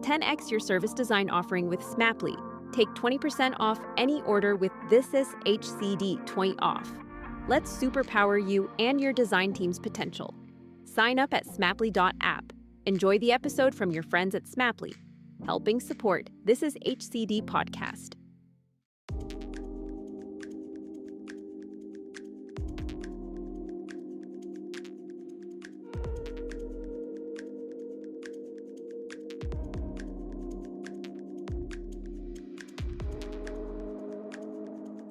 10x your service design offering with Smapply. Take 20% off any order with This Is HCD 20 off. Let's superpower you and your design team's potential. Sign up at smapply.app. Enjoy the episode from your friends at Smapply, helping support This Is HCD podcast.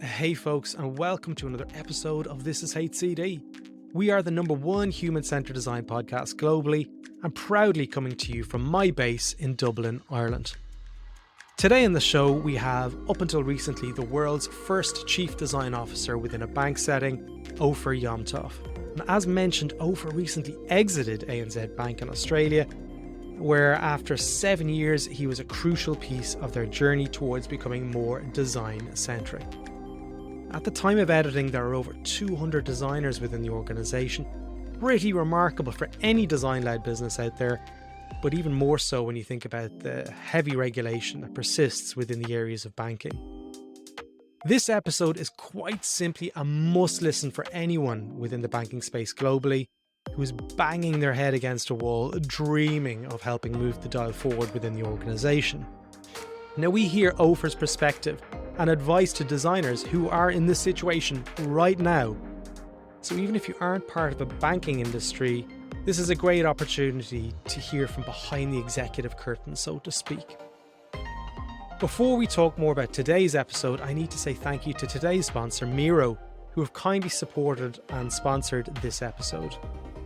Hey folks, and welcome to another episode of This Is HCD. We are the #1 human-centered design podcast globally and proudly coming to you from my base in Dublin, Ireland. Today in the show we have, up until recently, the world's first chief design officer within a bank setting, Opher Yom Tov. And as mentioned, Opher recently exited ANZbank in Australia, where after 7 years he was a crucial piece of their journey towards becoming more design-centric. At the time of editing, there are over 200 designers within the organisation. Pretty remarkable for any design-led business out there, but even more so when you think about the heavy regulation that persists within the areas of banking. This episode is quite simply a must-listen for anyone within the banking space globally who is banging their head against a wall, dreaming of helping move the dial forward within the organisation. Now we hear Opher's perspective and advice to designers who are in this situation right now. So even if you aren't part of a banking industry, this is a great opportunity to hear from behind the executive curtain, so to speak. Before we talk more about today's episode, I need to say thank you to today's sponsor, Miro, who have kindly supported and sponsored this episode.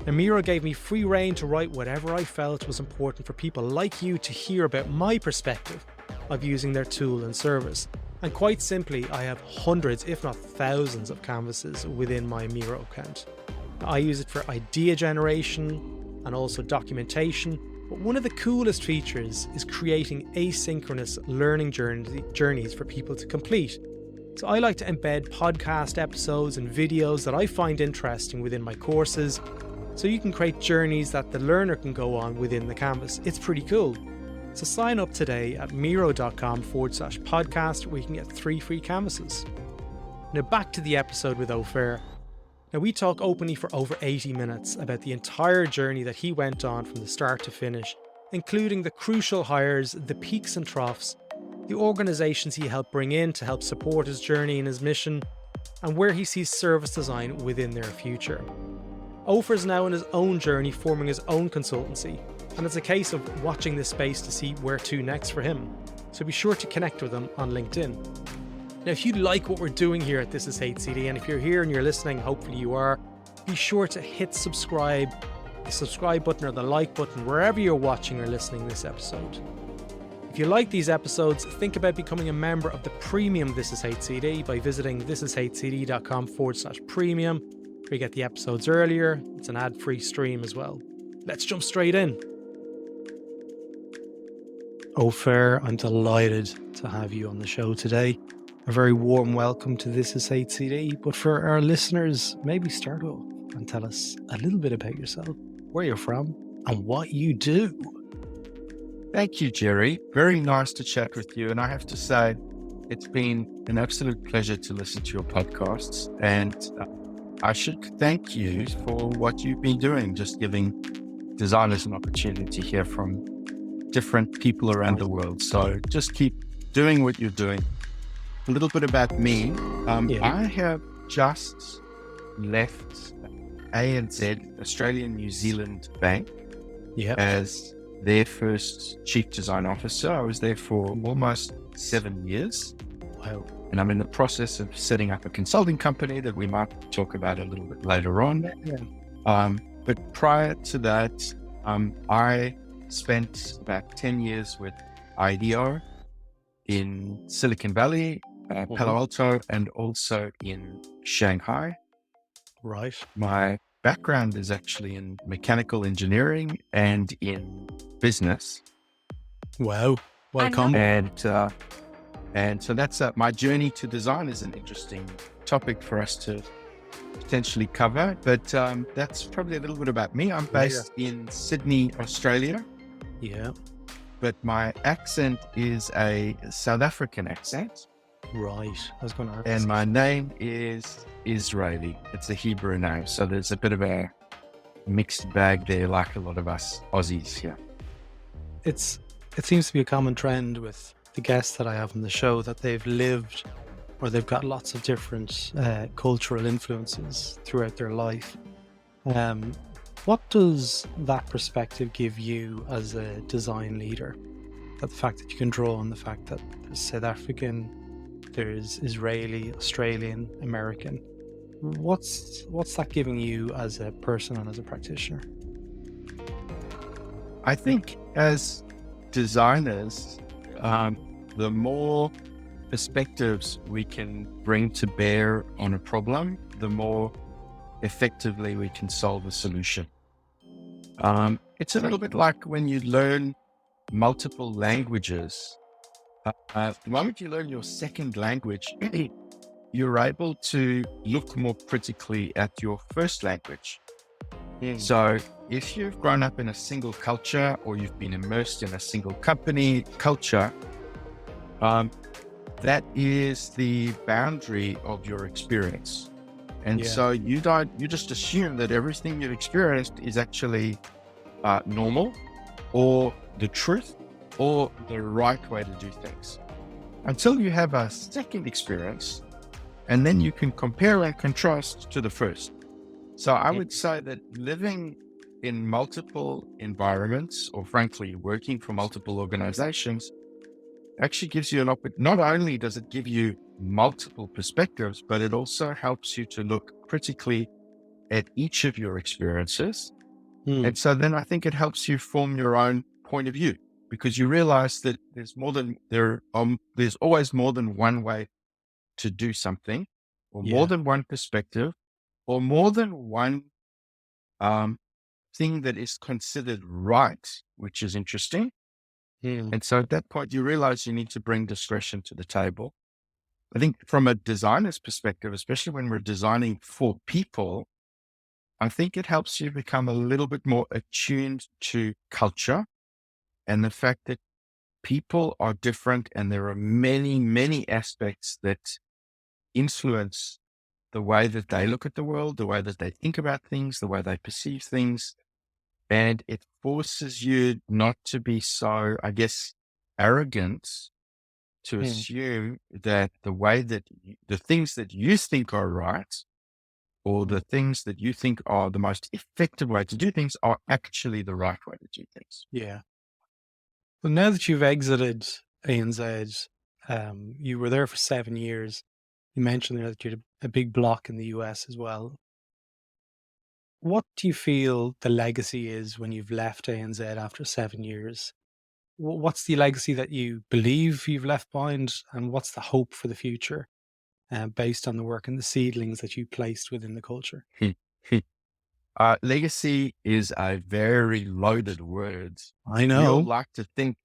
Now, Miro gave me free rein to write whatever I felt was important for people like you to hear about my perspective of using their tool and service. And quite simply, I have hundreds, if not thousands, of canvases within my Miro account. I use it for idea generation and also documentation, but one of the coolest features is creating asynchronous learning journeys for people to complete. So I like to embed podcast episodes and videos that I find interesting within my courses, so you can create journeys that the learner can go on within the canvas. It's pretty cool. So sign up today at miro.com/podcast where you can get 3 free canvases. Now back to the episode with Opher. Now we talk openly for over 80 minutes about the entire journey that he went on from the start to finish, including the crucial hires, the peaks and troughs, the organisations he helped bring in to help support his journey and his mission, and where he sees service design within their future. Opher's now on his own journey, forming his own consultancy, and it's a case of watching this space to see where to next for him. So be sure to connect with him on LinkedIn. Now, if you like what we're doing here at This Is HCD, and if you're here and you're listening, hopefully you are, be sure to hit subscribe, the subscribe button or the like button, wherever you're watching or listening this episode. If you like these episodes, think about becoming a member of the premium This Is HCD by visiting thisishcd.com/premium, where you get the episodes earlier. It's an ad-free stream as well. Let's jump straight in. Opher, I'm delighted to have you on the show today. A very warm welcome to This Is HCD, but for our listeners, maybe start off and tell us a little bit about yourself, where you're from, and what you do. Thank you, Jerry. Very nice to chat with you. And I have to say, it's been an absolute pleasure to listen to your podcasts. And I should thank you for what you've been doing, just giving designers an opportunity to hear from different people around the world. So just keep doing what you're doing. A little bit about me. I have just left ANZ, Australian New Zealand Bank, as their first chief design officer. I was there for almost 7 years. Wow. And I'm in the process of setting up a consulting company that we might talk about a little bit later on. But prior to that, I spent about 10 years with IDEO in Silicon Valley, Palo Alto, and also in Shanghai. Right. My background is actually in mechanical engineering and in business. Wow. Welcome. And so that's my journey to design is an interesting topic for us to potentially cover, but that's probably a little bit about me. I'm based in Sydney, Australia. Yeah. but my accent is a South African accent. Right. I was going to And ask. my name is Israeli. It's a Hebrew name. So there's a bit of a mixed bag there, like a lot of us Aussies here. It seems to be a common trend with the guests that I have on the show that they've lived or they've got lots of different cultural influences throughout their life. What does that perspective give you as a design leader? That the fact that you can draw on the fact that there's South African, there's Israeli, Australian, American. What's that giving you as a person and as a practitioner? I think as designers, the more perspectives we can bring to bear on a problem, the more effectively we can solve a solution. It's a little bit like when you learn multiple languages. The moment you learn your second language, you're able to look more critically at your first language. So if you've grown up in a single culture or you've been immersed in a single company culture, that is the boundary of your experience. And so you just assume that everything you've experienced is actually normal or the truth or the right way to do things until you have a second experience, and then you can compare and contrast to the first. So I would say that living in multiple environments, or frankly, working for multiple organizations, actually gives you not only does it give you multiple perspectives, but it also helps you to look critically at each of your experiences. And so then I think it helps you form your own point of view, because you realize that there's always more than one way to do something, or more than one perspective, or more than one thing that is considered right, which is interesting. And so at that point, you realize you need to bring discretion to the table. I think from a designer's perspective, especially when we're designing for people, I think it helps you become a little bit more attuned to culture and the fact that people are different and there are many, many aspects that influence the way that they look at the world, the way that they think about things, the way they perceive things. And it forces you not to be so, I guess, arrogant to assume that the things that you think are right, or the things that you think are the most effective way to do things, are actually the right way to do things. Yeah. Well, now that you've exited ANZ, you were there for 7 years. You mentioned there that you had a big block in the US as well. What do you feel the legacy is when you've left ANZ after 7 years? What's the legacy that you believe you've left behind, and what's the hope for the future based on the work and the seedlings that you placed within the culture? Legacy is a very loaded word. I We all know. like to think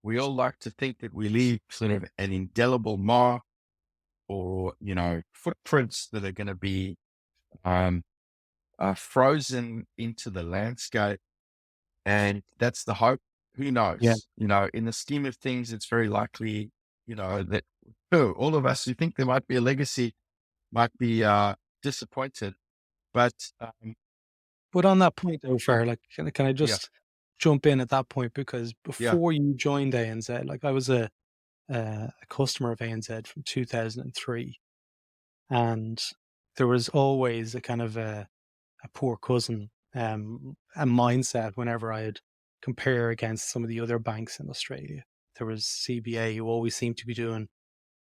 that we leave sort of an indelible mark, or footprints that are going to be frozen into the landscape, and that's the hope. Who Yeah. knows? In the scheme of things, it's very likely that all of us who think there might be a legacy might be disappointed. But But on that point, though, like, can I yeah, just jump in at that point? Because yeah, before you joined ANZ, like I was a customer of ANZ from 2003, and there was always a kind of a poor cousin a mindset whenever I'd compare against some of the other banks in Australia. There was CBA, who always seemed to be doing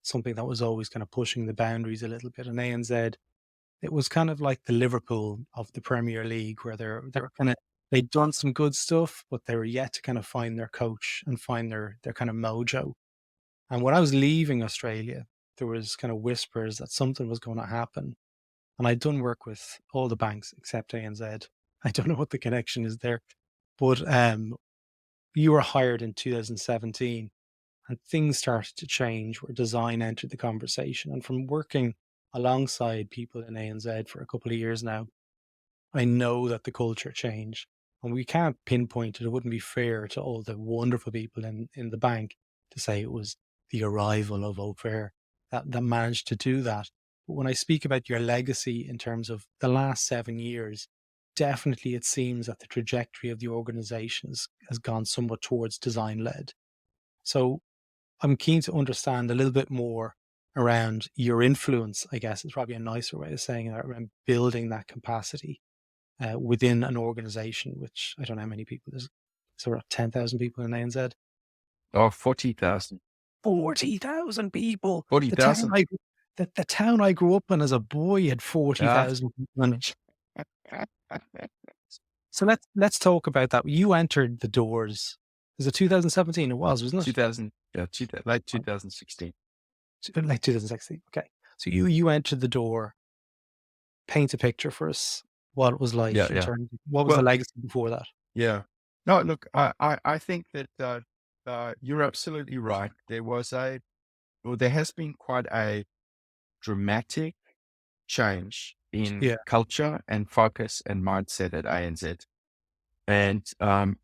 something that was always kind of pushing the boundaries a little bit, and ANZ, it was kind of like the Liverpool of the Premier League, where they're kind of, they'd done some good stuff, but they were yet to kind of find their coach and find their kind of mojo. And when I was leaving Australia, there was kind of whispers that something was going to happen. And I'd done work with all the banks except ANZ. I don't know what the connection is there, but you were hired in 2017, and things started to change where design entered the conversation. And from working alongside people in ANZ for a couple of years now, I know that the culture changed. And we can't pinpoint it. It wouldn't be fair to all the wonderful people in the bank to say it was the arrival of Opher that managed to do that. But when I speak about your legacy in terms of the last 7 years, definitely it seems that the trajectory of the organization has gone somewhat towards design led. So I'm keen to understand a little bit more around your influence, I guess is probably a nicer way of saying that, around building that capacity within an organization, which I don't know how many people there's. So we're at 10,000 people in ANZ. Oh, 40,000. 40,000 people. 40,000. The town I grew up in as a boy had 40,000 people in it. So let's talk about that. You entered the doors. Was it 2017? It was, wasn't it? 2000, late 2016. Like 2016. Okay. So you entered the door. Paint a picture for us what it was like in terms of what was the legacy before that. Yeah. No, look, I think that you're absolutely right. There has been quite a dramatic change in culture and focus and mindset at ANZ. And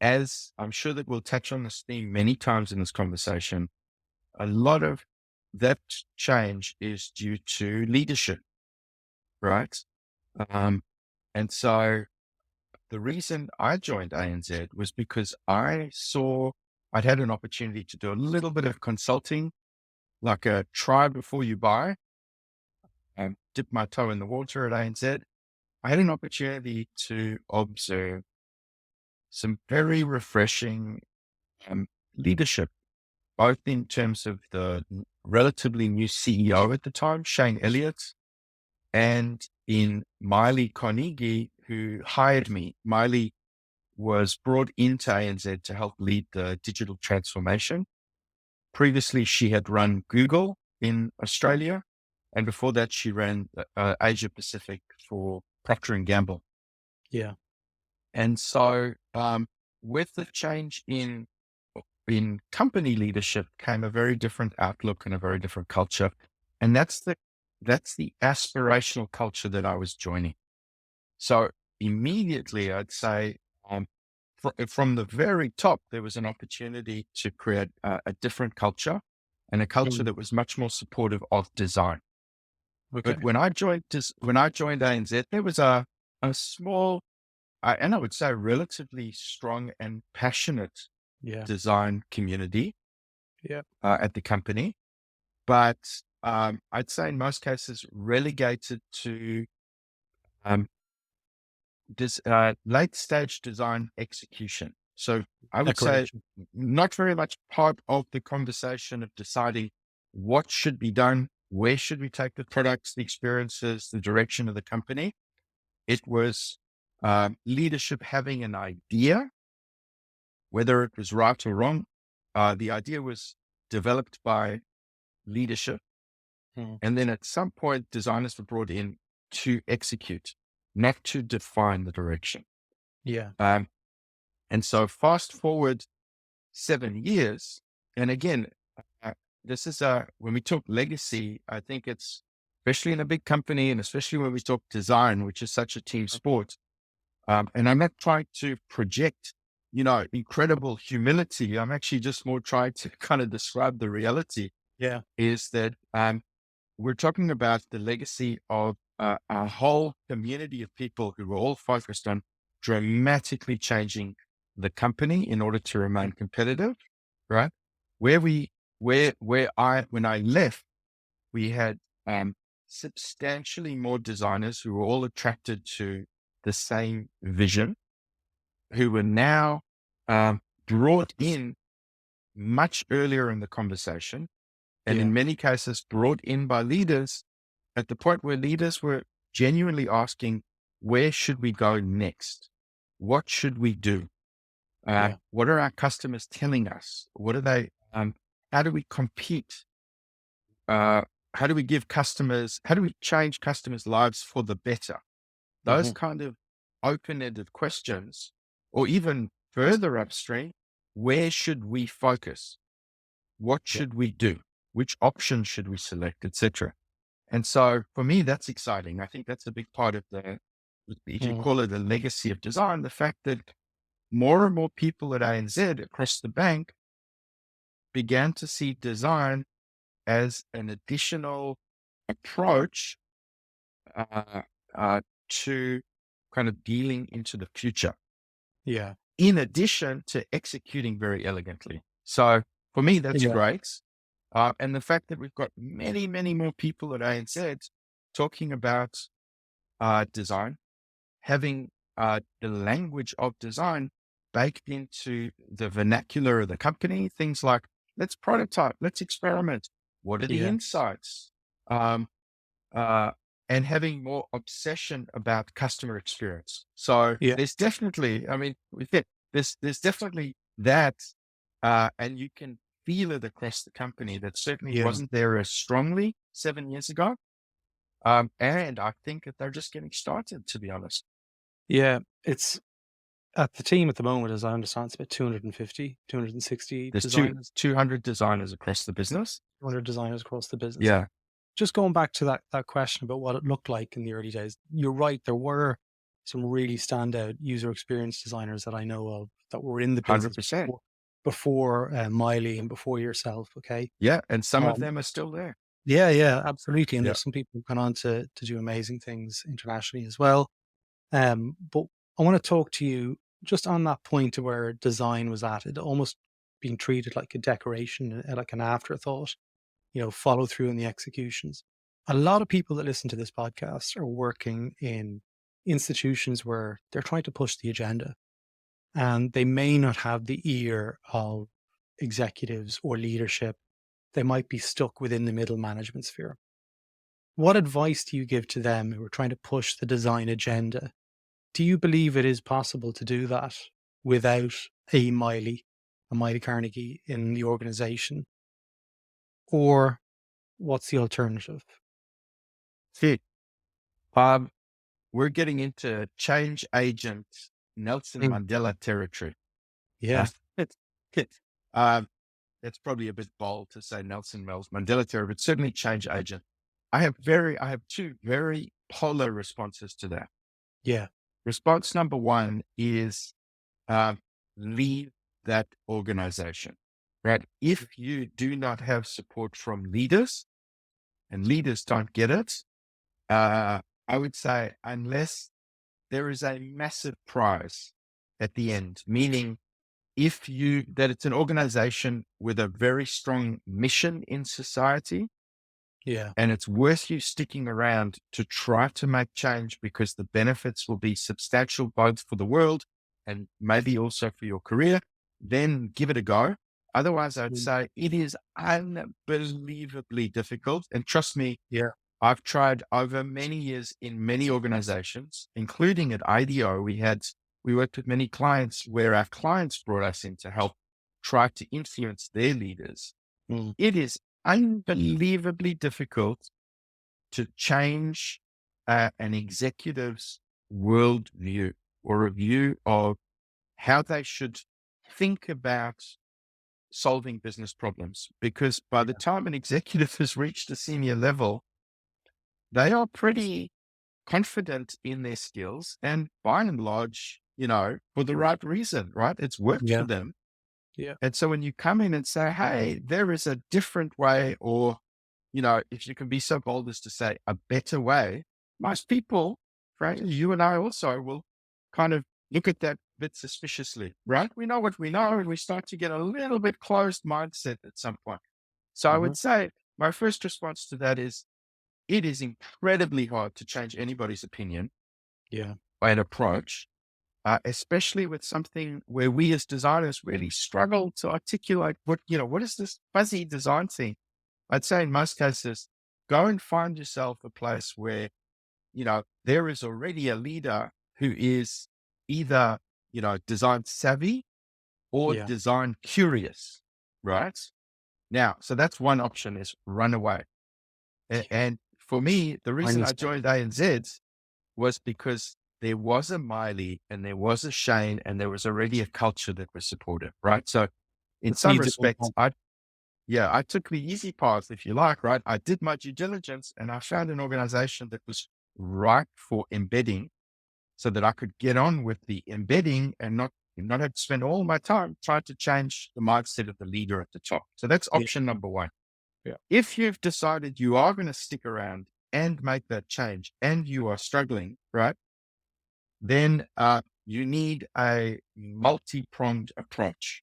as I'm sure that we'll touch on this theme many times in this conversation, a lot of that change is due to leadership, right? And so the reason I joined ANZ was because I saw I'd had an opportunity to do a little bit of consulting, like a try before you buy, and dip my toe in the water at ANZ. I had an opportunity to observe some very refreshing leadership, both in terms of the relatively new CEO at the time, Shane Elliott, and in Miley Carnegie, who hired me. Miley was brought into ANZ to help lead the digital transformation. Previously, she had run Google in Australia, and before that, she ran Asia Pacific for Procter and Gamble. Yeah. And so, with the change in company leadership came a very different outlook and a very different culture, and that's the aspirational culture that I was joining. So immediately, I'd say, from the very top, there was an opportunity to create a different culture, and a culture that was much more supportive of design. Okay. But when I joined ANZ, there was a small, and I would say relatively strong and passionate design community at the company. But I'd say in most cases relegated to late stage design execution. So I would say not very much part of the conversation of deciding what should be done, where should we take the products, the experiences, the direction of the company. It was leadership having an idea, whether it was right or wrong. The idea was developed by leadership. And then at some point, designers were brought in to execute, not to define the direction. Yeah. And so fast forward 7 years, and again, this is when we talk legacy, I think it's, especially in a big company, and especially when we talk design, which is such a team sport. And I'm not trying to project, incredible humility. I'm actually just more trying to kind of describe the reality. Yeah. Is that we're talking about the legacy of a whole community of people who were all focused on dramatically changing the company in order to remain competitive, right? When I left, we had substantially more designers who were all attracted to the same vision, who were now brought in much earlier in the conversation, and in many cases brought in by leaders at the point where leaders were genuinely asking, where should we go next? What should we do? What are our customers telling us? What are they, how do we compete? How do we change customers' lives for the better? Those kind of open-ended questions, or even further upstream, where should we focus? What should we do? Which option should we select, etc.? And so for me, that's exciting. I think that's a big part of if you call it a legacy of design, the fact that more and more people at ANZ across the bank began to see design as an additional approach uh, to kind of dealing into the future, Yeah. in addition to executing very elegantly. So for me, that's Yeah. great. And the fact that we've got many, many more people at ANZ talking about design, having the language of design baked into the vernacular of the company, things like let's prototype, let's experiment. What are the Yeah. insights? Um, uh, and having more obsession about customer experience. So Yeah. there's definitely, I mean, with it, there's definitely that, and you can feel it across the company that certainly Yeah. wasn't there as strongly 7 years ago. And I think that they're just getting started, to be honest. Yeah. It's at the team at the moment, as I understand, it's about 250, 260 There's designers, 200 designers across the business. 200 designers across the business. Yeah, Just going back to that question about what it looked like in the early days, you're right. There were some really standout user experience designers that I know of that were in the business 100%. before Miley and before yourself. Okay. Yeah. And some of Um, them are still there. yeah, absolutely. And Yeah. there's some people who've gone on to do amazing things internationally as well. But I want to talk to you just on that point of where design was at. It almost being treated like a decoration, like an afterthought, follow through in the executions. A lot of people that listen to this podcast are working in institutions where they're trying to push the agenda and they may not have the ear of executives or leadership. They might be stuck within the middle management sphere. What advice do you give to them who are trying to push the design agenda? Do you believe it is possible to do that without a Miley Carnegie in the organization? Or what's the alternative? See, we're getting into change agent Nelson Mm. Mandela territory. Yeah. It's, it's, um, it's probably a bit bold to say Nelson Mandela territory, but certainly change agent. I have two very polar responses to that. Yeah. Response number one is leave that organization, right? If you do not have support from leaders and leaders don't get it, I would say unless there is a massive prize at the end, meaning that it's an organization with a very strong mission in society, Yeah. and it's worth you sticking around to try to make change because the benefits will be substantial both for the world and maybe also for your career, then give it a go. Otherwise, I'd Mm. say it is unbelievably difficult. And trust me, Yeah. I've tried over many years in many organizations, including at IDEO. We worked with many clients where our clients brought us in to help try to influence their leaders. Mm. It is unbelievably difficult to change an executive's worldview or a view of how they should think about solving business problems. Because by the time an executive has reached a senior level, they are pretty confident in their skills and by and large, for the right reason, right? It's worked for Yeah. them. Yeah. And so when you come in and say, hey, there is a different way, or, if you can be so bold as to say a better way, most people, right, you and I also will kind of look at that bit suspiciously, right? We know what we know, and we start to get a little bit closed mindset at some point. So I Mhm. would say my first response to that is it is incredibly hard to change anybody's opinion Yeah. and approach, especially with something where we as designers really struggle to articulate what is this fuzzy design thing? I'd say in most cases, go and find yourself a place where, there is already a leader who is either, design savvy or Yeah. design curious, right? Now, so that's one option is run away. And for me, the reason Tiny I step. joined ANZ was because there was a Miley and there was a Shane and there was already a culture that was supportive, right? So in The some seeds of respects, impact. I took the easy path, if you like, right? I did my due diligence and I found an organization that was ripe for embedding so that I could get on with the embedding and not and not have to spend all my time trying to change the mindset of the leader at the top. So that's Yeah. option number one. Yeah. If you've decided you are going to stick around and make that change and you are struggling, right, then you need a multi-pronged approach.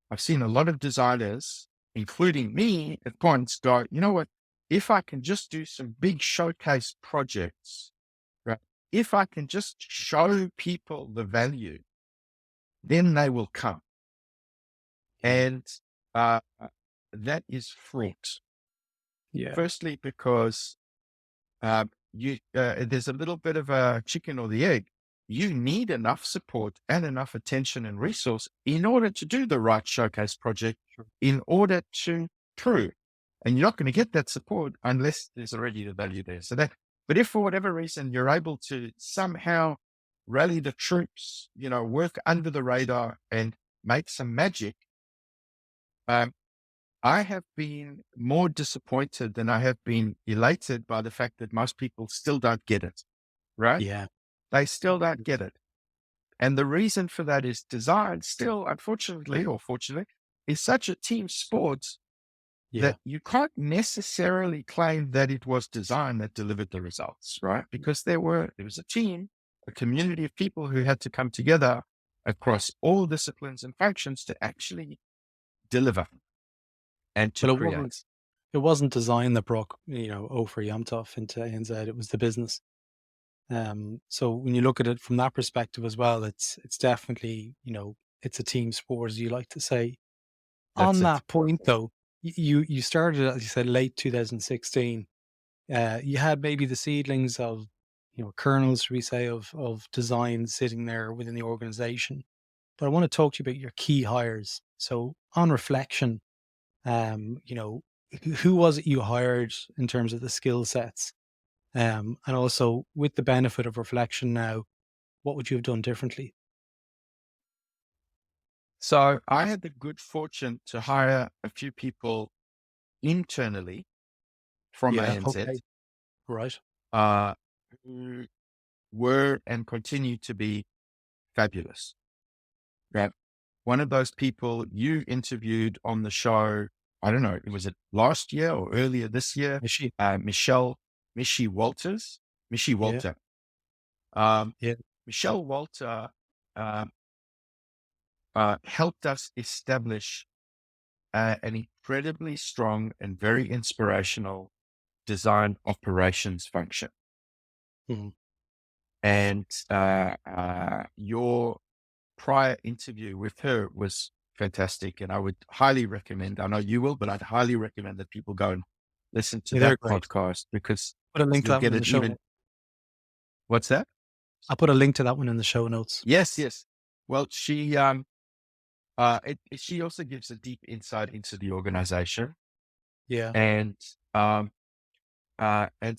I've seen a lot of designers, including me at points, go, you know what, if I can just do some big showcase projects, right, if I can just show people the value, then they will come. Yeah. And that is fraught. Yeah. Firstly, because there's a little bit of a chicken or the egg. You need enough support and enough attention and resource in order to do the right showcase project, in order to prove. And you're not going to get that support unless there's already the value there. But if for whatever reason you're able to somehow rally the troops, work under the radar and make some magic, I have been more disappointed than I have been elated by the fact that most people still don't get it, right? Yeah. They still don't get it. And the reason for that is design still, unfortunately or fortunately, is such a team sport Yeah. that you can't necessarily claim that it was design that delivered the results, right? Because there was a team, a community of people who had to come together across all disciplines and functions to actually deliver and to But create. it wasn't design that brought, Opher Yom Tov into ANZ. It was the business. So when you look at it from that perspective as well, it's definitely, it's a team sport, as you like to say. That's On it. that point though, you started, as you said, late 2016. You had maybe the seedlings of, kernels, should we say, of design sitting there within the organization. But I want to talk to you about your key hires. So on reflection, who was it you hired in terms of the skill sets? And also with the benefit of reflection now, what would you have done differently? So I had the good fortune to hire a few people internally from Yeah. ANZ, Okay. Right. uh, who were and continue to be fabulous. Right. One of those people you interviewed on the show, I don't know, was it last year or earlier this year? Is she? Michelle Walters, Michelle Yeah. Walter. Um, Yeah. Michelle Walter uh, helped us establish an incredibly strong and very inspirational design operations function. Mhm. And your prior interview with her was fantastic. And I would highly recommend, I know you will, but I'd highly recommend that people go and listen to Yeah, they're that great. podcast, because Put a link to you'll that one get in the it show even. notes. What's that? I'll put a link to that one in the show notes. Yes, yes. Well, she also gives a deep insight into the organization. Yeah. And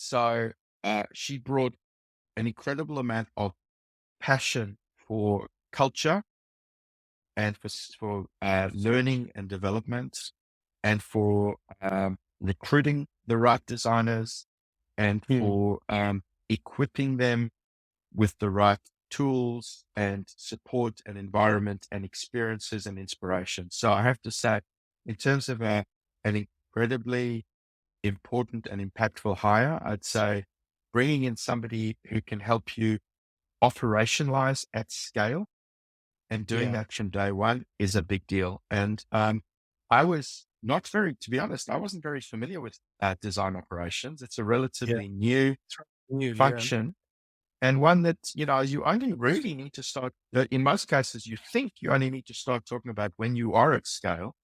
so she brought an incredible amount of passion for culture and for learning and development, and for recruiting the right designers, and Hmm. for equipping them with the right tools and support and environment and experiences and inspiration. So I have to say, in terms of an incredibly important and impactful hire, I'd say bringing in somebody who can help you operationalize at scale and doing Yeah. that from day one is a big deal. And to be honest, I wasn't very familiar with design operations. It's a Yeah. relatively new It's new. Yeah. function, and one that, you only really need to start, in most cases, you think you only need to start talking about when you are at scale.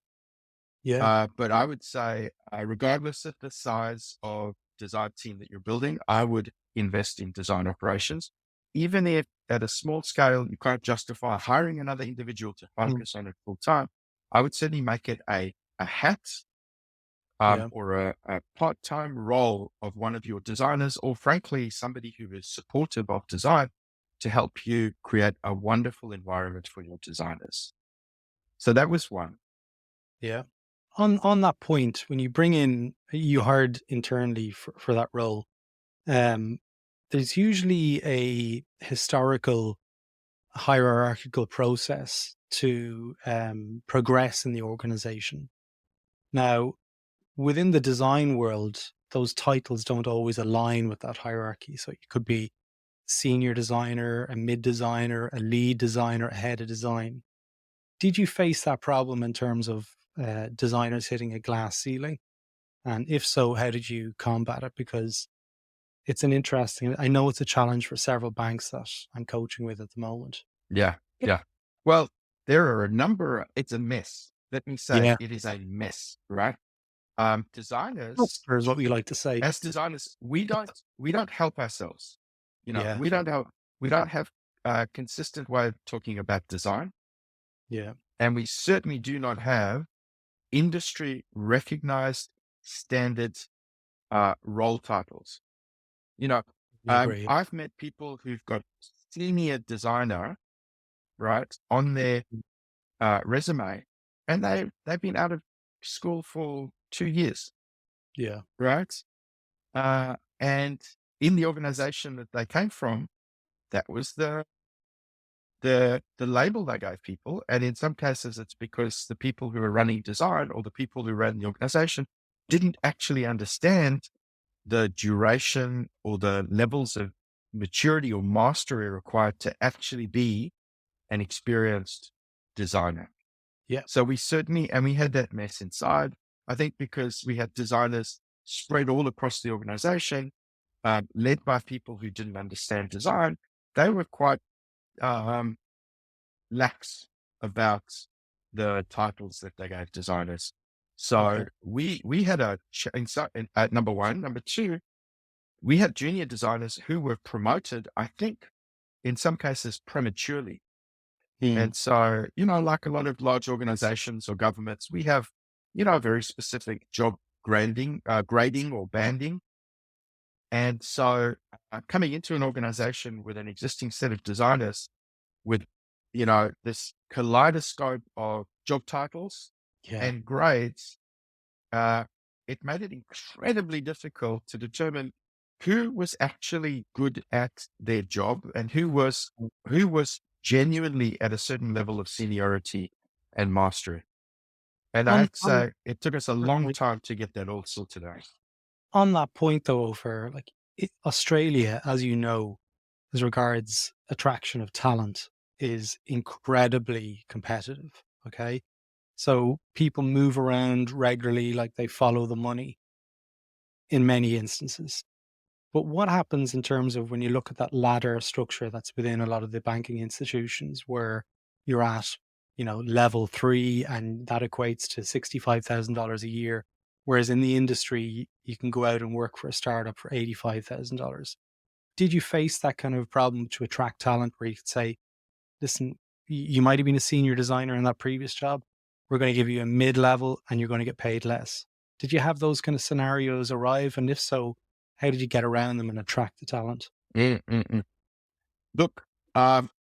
Yeah. But I would say, regardless of the size of design team that you're building, I would invest in design operations. Even if at a small scale, you can't justify hiring another individual to Mm. focus on it full time, I would certainly make it a hat, Yeah. or a part-time role of one of your designers, or frankly, somebody who is supportive of design, to help you create a wonderful environment for your designers. So that was one. Yeah. On that point, when you hired internally for that role, there's usually a historical hierarchical process to progress in the organization. Now, within the design world, those titles don't always align with that hierarchy. So you could be senior designer, a mid designer, a lead designer, a head of design. Did you face that problem in terms of designers hitting a glass ceiling? And if so, how did you combat it? Because it's an interesting, I know it's a challenge for several banks that I'm coaching with at the moment. Yeah. Yeah. Well, there are a number, it's a mess. Let me say Yeah. it is a mess, right? Designers, Or is what we like to say. as designers, we don't help ourselves. Yeah. We don't have a consistent way of talking about design. Yeah. And we certainly do not have industry recognized standard role titles. I agree. I've met people who've got senior designer, right, on their resume, and they've been out of school for 2 years, Yeah. right? And in the organization that they came from, that was the label they gave people. And in some cases, it's because the people who were running design or the people who ran the organization didn't actually understand the duration or the levels of maturity or mastery required to actually be an experienced designer. Yeah. So we had that mess inside. I think because we had designers spread all across the organization, led by people who didn't understand design, they were quite lax about the titles that they gave designers. So Okay. we had number one. Number two, we had junior designers who were promoted, I think, in some cases prematurely. And so, like a lot of large organizations or governments, we have, a very specific job grading or banding. And so coming into an organization with an existing set of designers with, this kaleidoscope of job titles Yeah. and grades, it made it incredibly difficult to determine who was actually good at their job and who was genuinely at a certain level of seniority and mastery. And I On have to on say, it took us a that long point, time to get that all sorted out. on that point though, for like Australia, as you know, as regards attraction of talent, is incredibly competitive. Okay. So people move around regularly, like they follow the money in many instances. But what happens in terms of when you look at that ladder structure that's within a lot of the banking institutions where you're at, level 3 and that equates to $65,000 a year, whereas in the industry you can go out and work for a startup for $85,000. Did you face that kind of problem to attract talent where you could say, listen, you might have been a senior designer in that previous job. We're going to give you a mid-level and you're going to get paid less. Did you have those kind of scenarios arrive? And if so, how did you get around them and attract the talent? Mm, mm, mm. Look,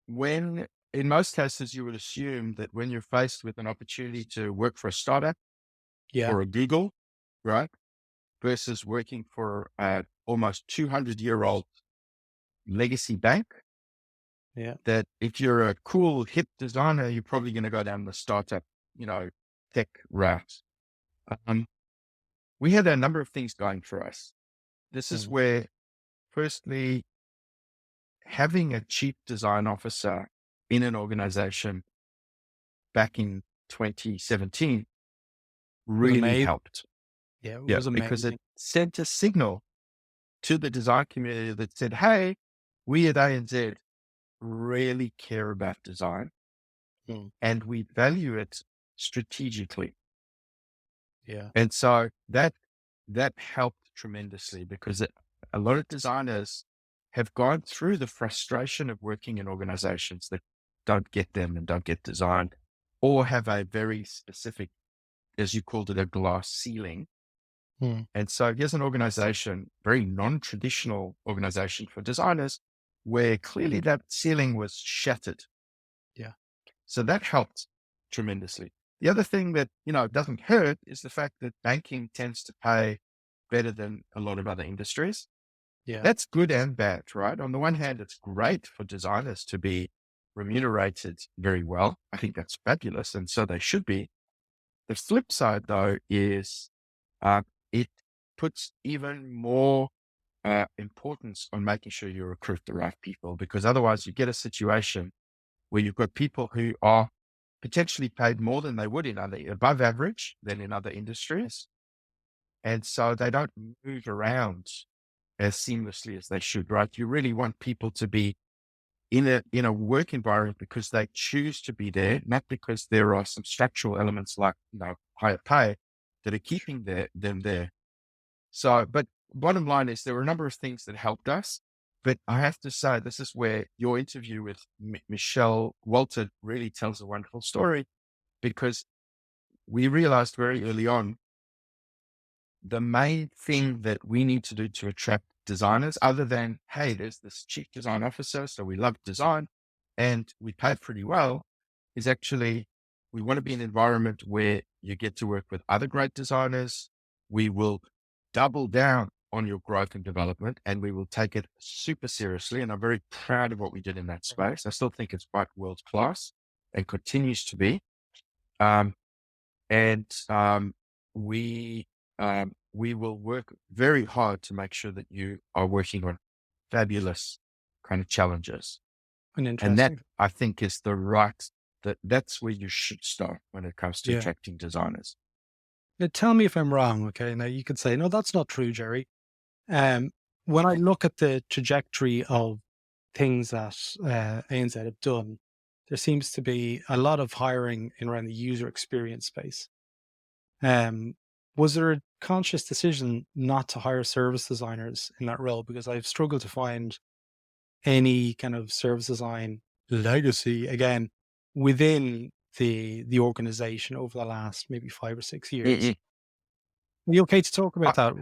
when in most cases, you would assume that when you're faced with an opportunity to work for a startup Yeah. or a Google, right, versus working for an almost 200-year-old legacy bank, Yeah. that if you're a cool, hip designer, you're probably going to go down the startup, tech route. Um, we had a number of things going for us. This is Mm. where, firstly, having a chief design officer in an organization back in 2017 Was really amazing. helped. Yeah. It Yeah, was because it amazing. sent a signal to the design community that said, hey, we at ANZ really care about design Mm. and we value it strategically. Yeah. And so that helped tremendously because a lot of designers have gone through the frustration of working in organizations that don't get them and don't get designed, or have a very specific, as you called it, a glass ceiling. Mm. And so here's an organization, very non-traditional organization for designers, where clearly that ceiling was shattered. Yeah. So that helped tremendously. The other thing that, doesn't hurt is the fact that banking tends to pay better than a lot of other industries. Yeah. That's good and bad, right? On the one hand, it's great for designers to be remunerated very well. I think that's fabulous. And so they should be. The flip side, though, is it puts even more importance on making sure you recruit the right people, because otherwise you get a situation where you've got people who are potentially paid more than they would above average than in other industries. And so they don't move around as seamlessly as they should, right? You really want people to be in a work environment because they choose to be there, not because there are some structural elements like, higher pay that are keeping them there. So, but bottom line is there were a number of things that helped us, but I have to say, this is where your interview with Michelle Walter really tells a wonderful story, because we realized very early on the main thing that we need to do to attract designers, other than, hey, there's this chief design officer, so we love design and we pay pretty well, is actually we want to be in an environment where you get to work with other great designers. We will double down on your growth and development, and we will take it super seriously. And I'm very proud of what we did in that space. I still think it's quite world class and continues to be. Um, and we will work very hard to make sure that you are working on fabulous kind of challenges. And that, I think, is that's where you should start when it comes to attracting designers. Now, tell me if I'm wrong. Okay. Now you could say, no, that's not true, Jerry. When I look at the trajectory of things that ANZ have done, there seems to be a lot of hiring in around the user experience space. Was there a conscious decision not to hire service designers in that role? Because I've struggled to find any kind of service design legacy again within the organization over the last maybe 5 or 6 years. Mm-mm. Are you okay to talk about that?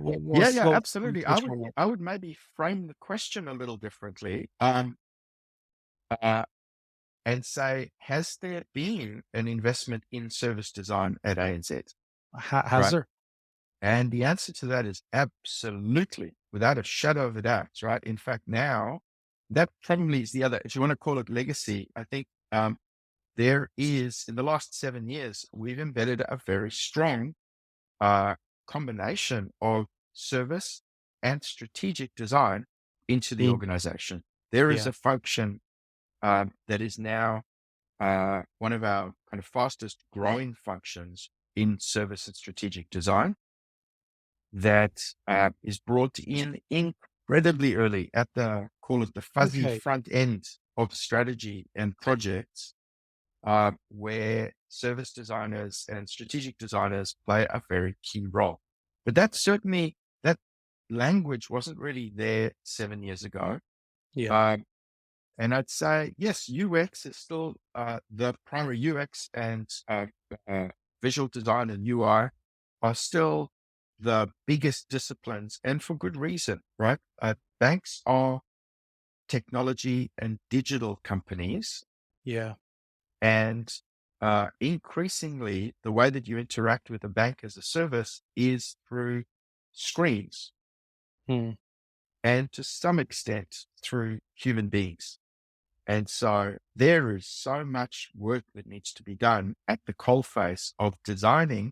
Absolutely. I would maybe frame the question a little differently, and say, has there been an investment in service design at ANZ? Has there? And the answer to that is absolutely, without a shadow of a doubt, right? In fact, now that probably is the other, if you want to call it legacy, I think there is, in the last 7 years, we've embedded a very strong combination of service and strategic design into the organization. There is a function that is now one of our kind of fastest growing functions in service and strategic design that is brought in incredibly early at the, call it the fuzzy front end of strategy and projects, where service designers and strategic designers play a very key role. But that language wasn't really there 7 years ago. And I'd say, yes, UX is still the primary UX, and visual design and UI are still the biggest disciplines, and for good reason, right? Banks are technology and digital companies. And increasingly, the way that you interact with a bank as a service is through screens, and to some extent through human beings. And so there is so much work that needs to be done at the coalface of designing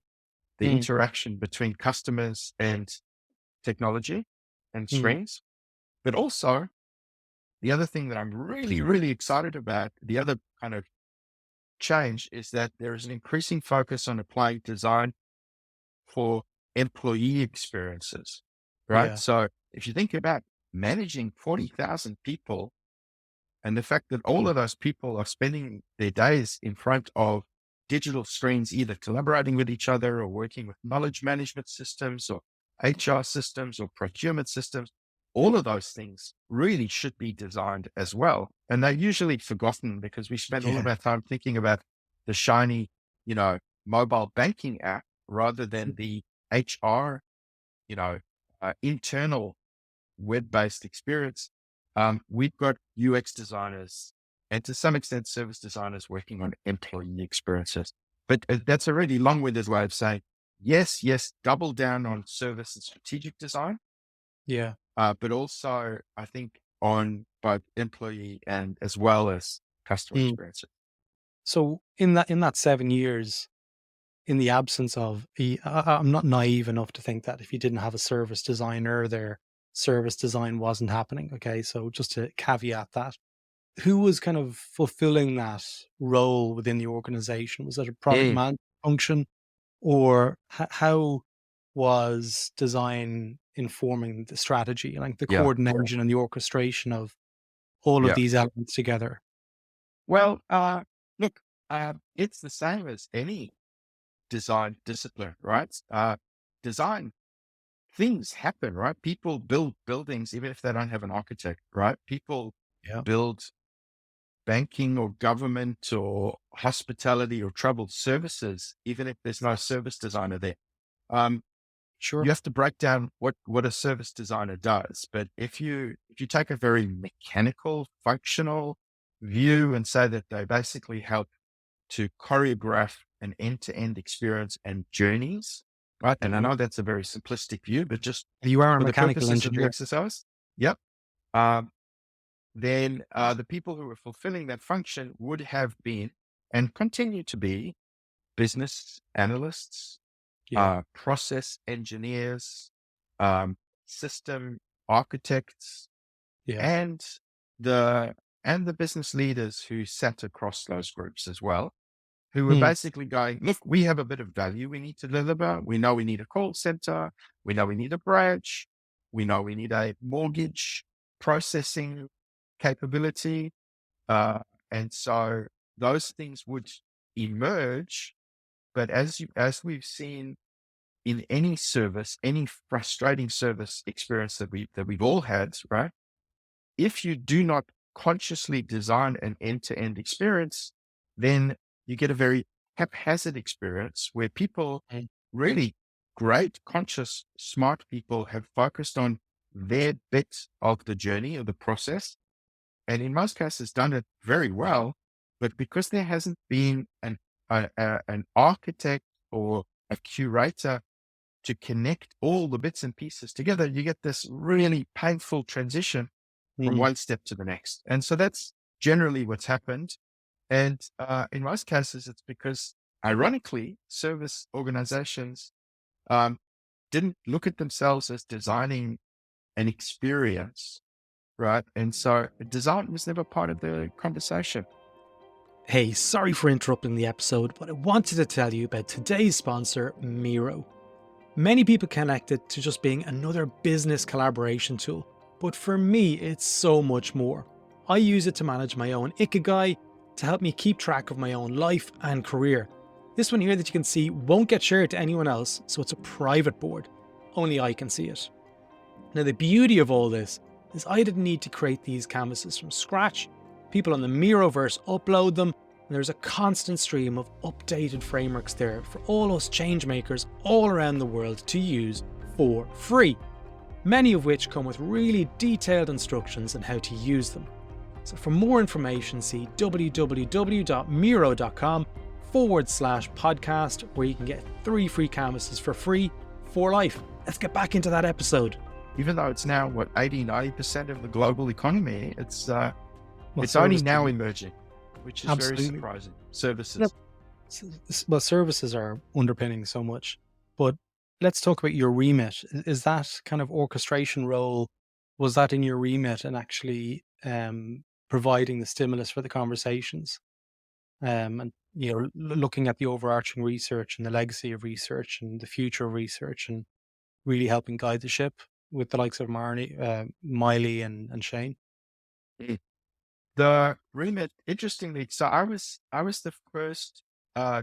the interaction between customers and technology and screens. But also, the other thing that I'm really, really excited about, the other kind of change, is that there is an increasing focus on applying design for employee experiences, right? So if you think about managing 40,000 people, and the fact that all of those people are spending their days in front of digital screens, either collaborating with each other or working with knowledge management systems or HR systems or procurement systems, all of those things really should be designed as well. And they're usually forgotten because we spend all of our time thinking about the shiny, mobile banking app rather than the HR, internal web-based experience. We've got UX designers and to some extent service designers working on employee experiences. But that's a really long-winded way of saying, yes, double down on service and strategic design. But also, I think, on both employee and as well as customer Mm. experiences. So in that 7 years, in the absence of, I'm not naive enough to think that if you didn't have a service designer there, service design wasn't happening. Okay, so just to caveat that, who was kind of fulfilling that role within the organization? Was it a product Mm. management function, or how was design informing the strategy, like the Yeah. coordination and the orchestration of all of Yeah. these elements together? Well, look, it's the same as any design discipline, right? Design things happen, right? People build buildings even if they don't have an architect, right? People Yeah, build banking or government or hospitality or travel services, even if there's no service designer there. Um, sure. you have to break down what a service designer does. But if you take a very mechanical, functional view and say that they basically help to choreograph an end-to-end experience and journeys, right? And I Mhm. know that's a very simplistic view, but just You are a for the mechanical purposes of the engineer. exercise, yep. Um, then the people who were fulfilling that function would have been and continue to be business analysts, Yeah. process engineers, um, system architects, Yeah. and the the business leaders who sat across those groups as well, who were Mm, basically going, look, we have a bit of value we need to deliver. We know we need a call center. We know we need a branch. We know we need a mortgage processing capability. Uh, and so those things would emerge. But as we've seen in any service, any frustrating service experience that we've all had, right? If you do not consciously design an end-to-end experience, then you get a very haphazard experience where people, mm, really great, conscious, smart people, have focused on their bit of the journey or the process, and in most cases done it very well. But because there hasn't been an architect or a curator to connect all the bits and pieces together, you get this really painful transition from mm. one step to the next. And so that's generally what's happened. And in most cases, it's because, ironically, service organizations um, didn't look at themselves as designing an experience, right? And so design was never part of the conversation. Hey, sorry for interrupting the episode, but I wanted to tell you about today's sponsor, Miro. Many people connect it to just being another business collaboration tool, but for me, it's so much more. I use it to manage my own ikigai, to help me keep track of my own life and career. This one here that you can see won't get shared to anyone else, so it's a private board. Only I can see it. Now, the beauty of all this is I didn't need to create these canvases from scratch. People on the Miroverse upload them, and there's a constant stream of updated frameworks there for all us changemakers all around the world to use for free, many of which come with really detailed instructions on how to use them. So for more information, see www.miro.com/podcast, where you can get 3 free canvases for free for life. Let's get back into that episode. Even though it's now, 80-90% of the global economy, it's Well, only service now design. emerging, which is very Absolutely. surprising. Yep. Services. Well, services are underpinning so much, but let's talk about your remit. Is that kind of orchestration role, was that in your remit and actually providing the stimulus for the conversations? And looking at the overarching research and the legacy of research and the future of research, and really helping guide the ship with the likes of Miley and Shane. Mm. The remit, interestingly, so I was the first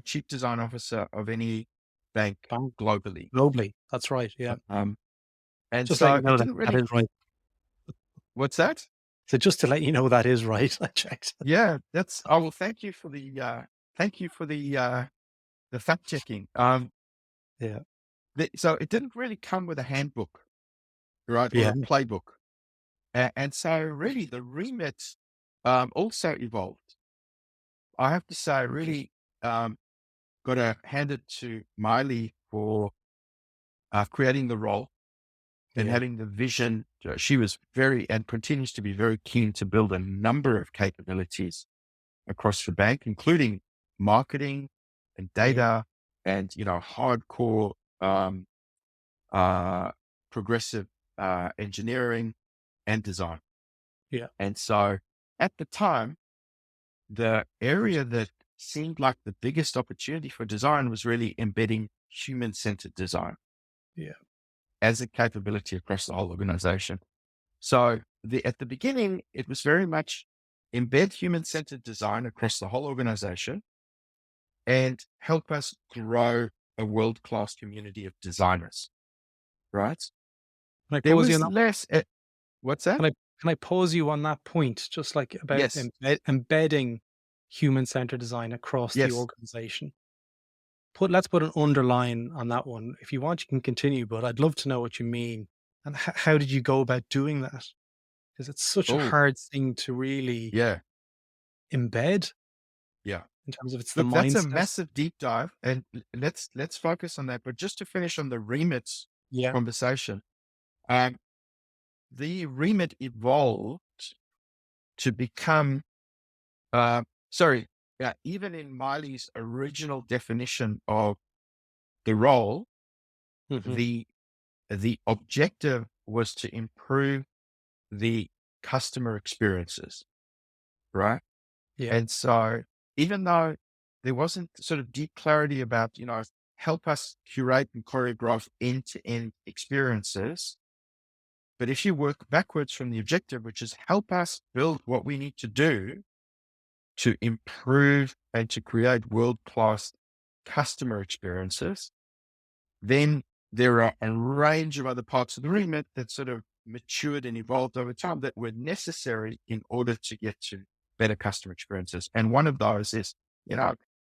chief design officer of any bank Bang. globally. Globally, that's right. Yeah, Um, and just let you so know it that didn't that really. is right. What's that? So just to let you know that is right. I checked. Yeah, that's. Oh well, thank you for the fact checking. Yeah. So it didn't really come with a handbook, right, or Yeah. a playbook, and so really the remit also evolved. I have to say, I really um, got to hand it to Miley for creating the role and Yeah. having the vision. She was very and continues to be very keen to build a number of capabilities across the bank, including marketing and data and, hardcore, uh, progressive, engineering and design. Yeah. And so at the time, the area that seemed like the biggest opportunity for design was really embedding human-centered design Yeah. as a capability across the whole organization. So at the beginning, it was very much embed human-centered design across the whole organization and help us grow a world-class community of designers, right? Can I There pause you on was that? less, what's that? Can I pause you on that point? Just like about Yes, embedding human-centered design across the yes. organization. Let's put an underline on that one. If you want, you can continue, but I'd love to know what you mean. And how did you go about doing that? Because it's such a Oh, hard thing to really yeah, embed yeah. in terms of it's the Look, that's a mindset. massive deep dive, and let's focus on that. But just to finish on the remits Yeah. conversation, um, the remit evolved to become, uh, sorry, yeah, even in Miley's original definition of the role, Hmm. the the objective was to improve the customer experiences, right? Yeah. And so even though there wasn't sort of deep clarity about, help us curate and choreograph end-to-end experiences, but if you work backwards from the objective, which is help us build what we need to do to improve and to create world-class customer experiences, then there are a range of other parts of the remit that sort of matured and evolved over time that were necessary in order to get to better customer experiences. And one of those is,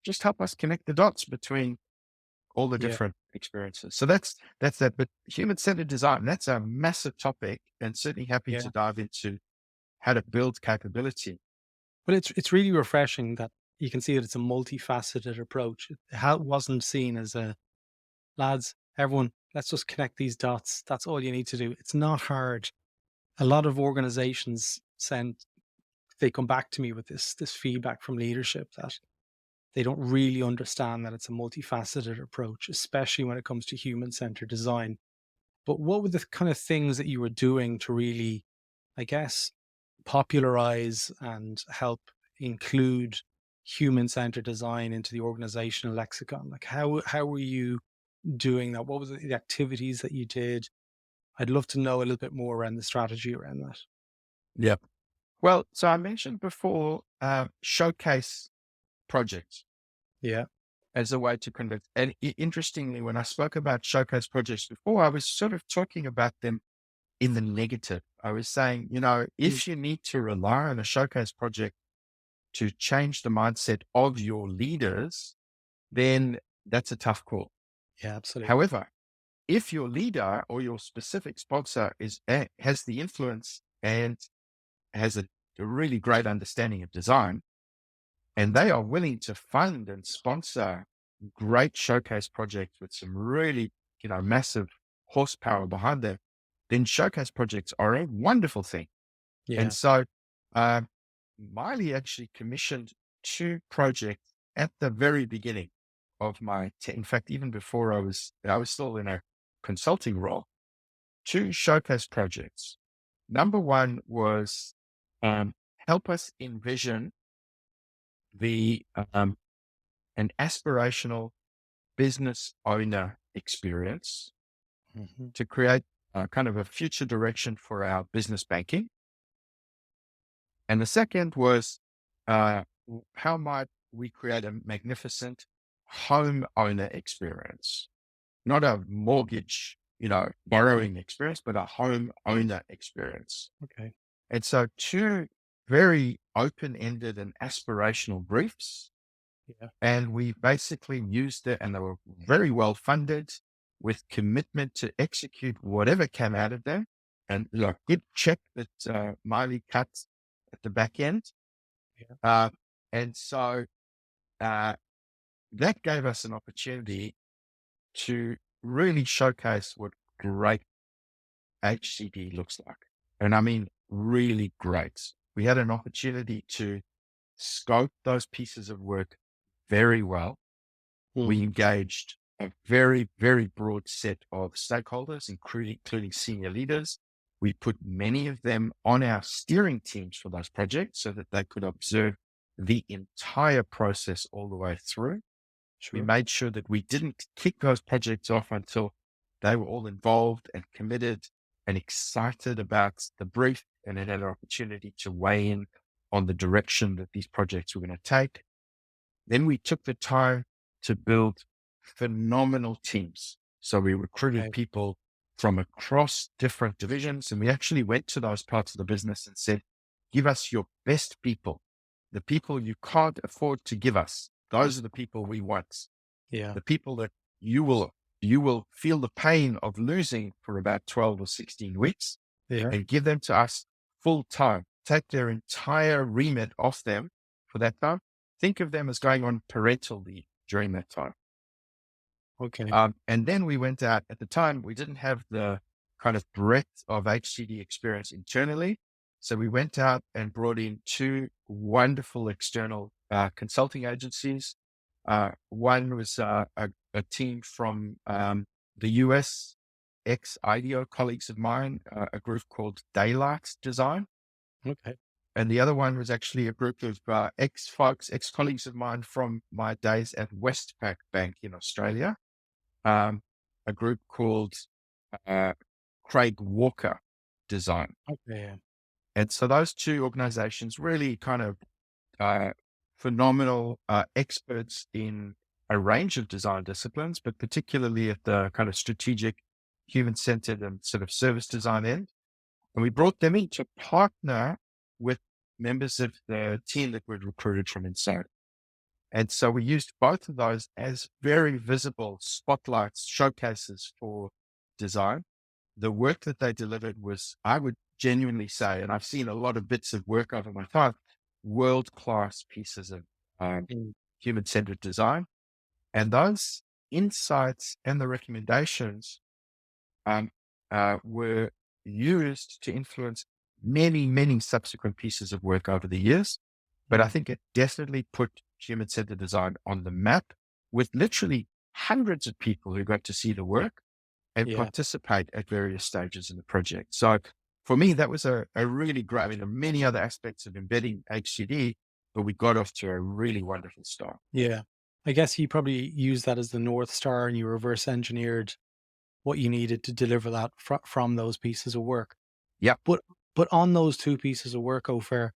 just help us connect the dots between all the Yeah. different experiences. So that's that. But human-centered design, that's a massive topic, and certainly happy to Yeah. dive into how to build capability. But it's really refreshing that you can see that it's a multifaceted approach. It wasn't seen as a lads, everyone, let's just connect these dots. That's all you need to do. It's not hard. A lot of organizations they come back to me with this feedback from leadership that they don't really understand that it's a multifaceted approach, especially when it comes to human-centered design. But what were the kind of things that you were doing to really, I guess, popularize and help include human-centered design into the organizational lexicon? Like how were you doing that? What was the activities that you did? I'd love to know a little bit more around the strategy around that. Yep. Well, so I mentioned before, showcase projects Yeah. as a way to convert. And interestingly, when I spoke about showcase projects before, I was sort of talking about them in the negative. I was saying, Mm. if you need to rely on a showcase project to change the mindset of your leaders, then that's a tough call. Yeah, absolutely. However, if your leader or your specific sponsor has the influence and has a really great understanding of design, and they are willing to fund and sponsor great showcase projects with some really, massive horsepower behind them, then showcase projects are a wonderful thing. And Yeah. so, um, Miley actually commissioned two projects at the very beginning of in fact, even before I was still in a consulting role, two showcase projects. Number one was, help us envision the, an aspirational business owner experience Hmm. to create kind of a future direction for our business banking. And the second was, how might we create a magnificent home owner experience, not a mortgage, Yeah. borrowing experience, but a home owner experience. Okay. And so two very open-ended and aspirational briefs. Yeah. And we basically used it, and they were very well funded with commitment to execute whatever came out of them. And look, good check that Miley cut at the back end. Yeah. Uh, and so uh, that gave us an opportunity to really showcase what great HCD looks like. And I mean, really great. We had an opportunity to scoped those pieces of work very well. Mm. We engaged a very, very broad set of stakeholders, including senior leaders. We put many of them on our steering teams for those projects so that they could observe the entire process all the way through. We Sure. made sure that we didn't kick those projects off until they were all involved and committed and excited about the brief and had an opportunity to weigh in on the direction that these projects were going to take. Then we took the time to build phenomenal teams. So we recruited Okay. people from across different divisions, and we actually went to those parts of the business and said, give us your best people, the people you can't afford to give us. Those are the people we want. Yeah. The people that you will feel the pain of losing for about 12 or 16 weeks Yeah. and give them to us full time. Take their entire remit off them for that time. Think of them as going on parental leave during that time. Okay. And then we went out. At the time, we didn't have the kind of breadth of HCD experience internally. So we went out and brought in two wonderful external consulting agencies. One was a team from the US, ex-IDEO colleagues of mine, a group called Daylight Design. Okay. And the other one was actually a group of ex-colleagues of mine from my days at Westpac Bank in Australia, a group called Craig Walker Design. Okay. Yeah. And so those two organizations really kind of phenomenal experts in a range of design disciplines, but particularly at the kind of strategic, human-centered and sort of service design end. And we brought them in to partner with members of the team that we'd recruited from inside. And so we used both of those as very visible spotlights, showcases for design. The work that they delivered was, I would genuinely say, and I've seen a lot of bits of work over my time, world-class pieces of human-centered design. And those insights and the recommendations were used to influence many, many subsequent pieces of work over the years. But I think it definitely put human-centered design on the map with literally hundreds of people who got to see the work and Yeah. participate at various stages in the project. So for me, that was a really great, I mean, there are many other aspects of embedding HCD, but we got off to a really wonderful start. Yeah. I guess you probably used that as the North Star and you reverse engineered what you needed to deliver that from those pieces of work. Yeah. But on those two pieces of work, Opher,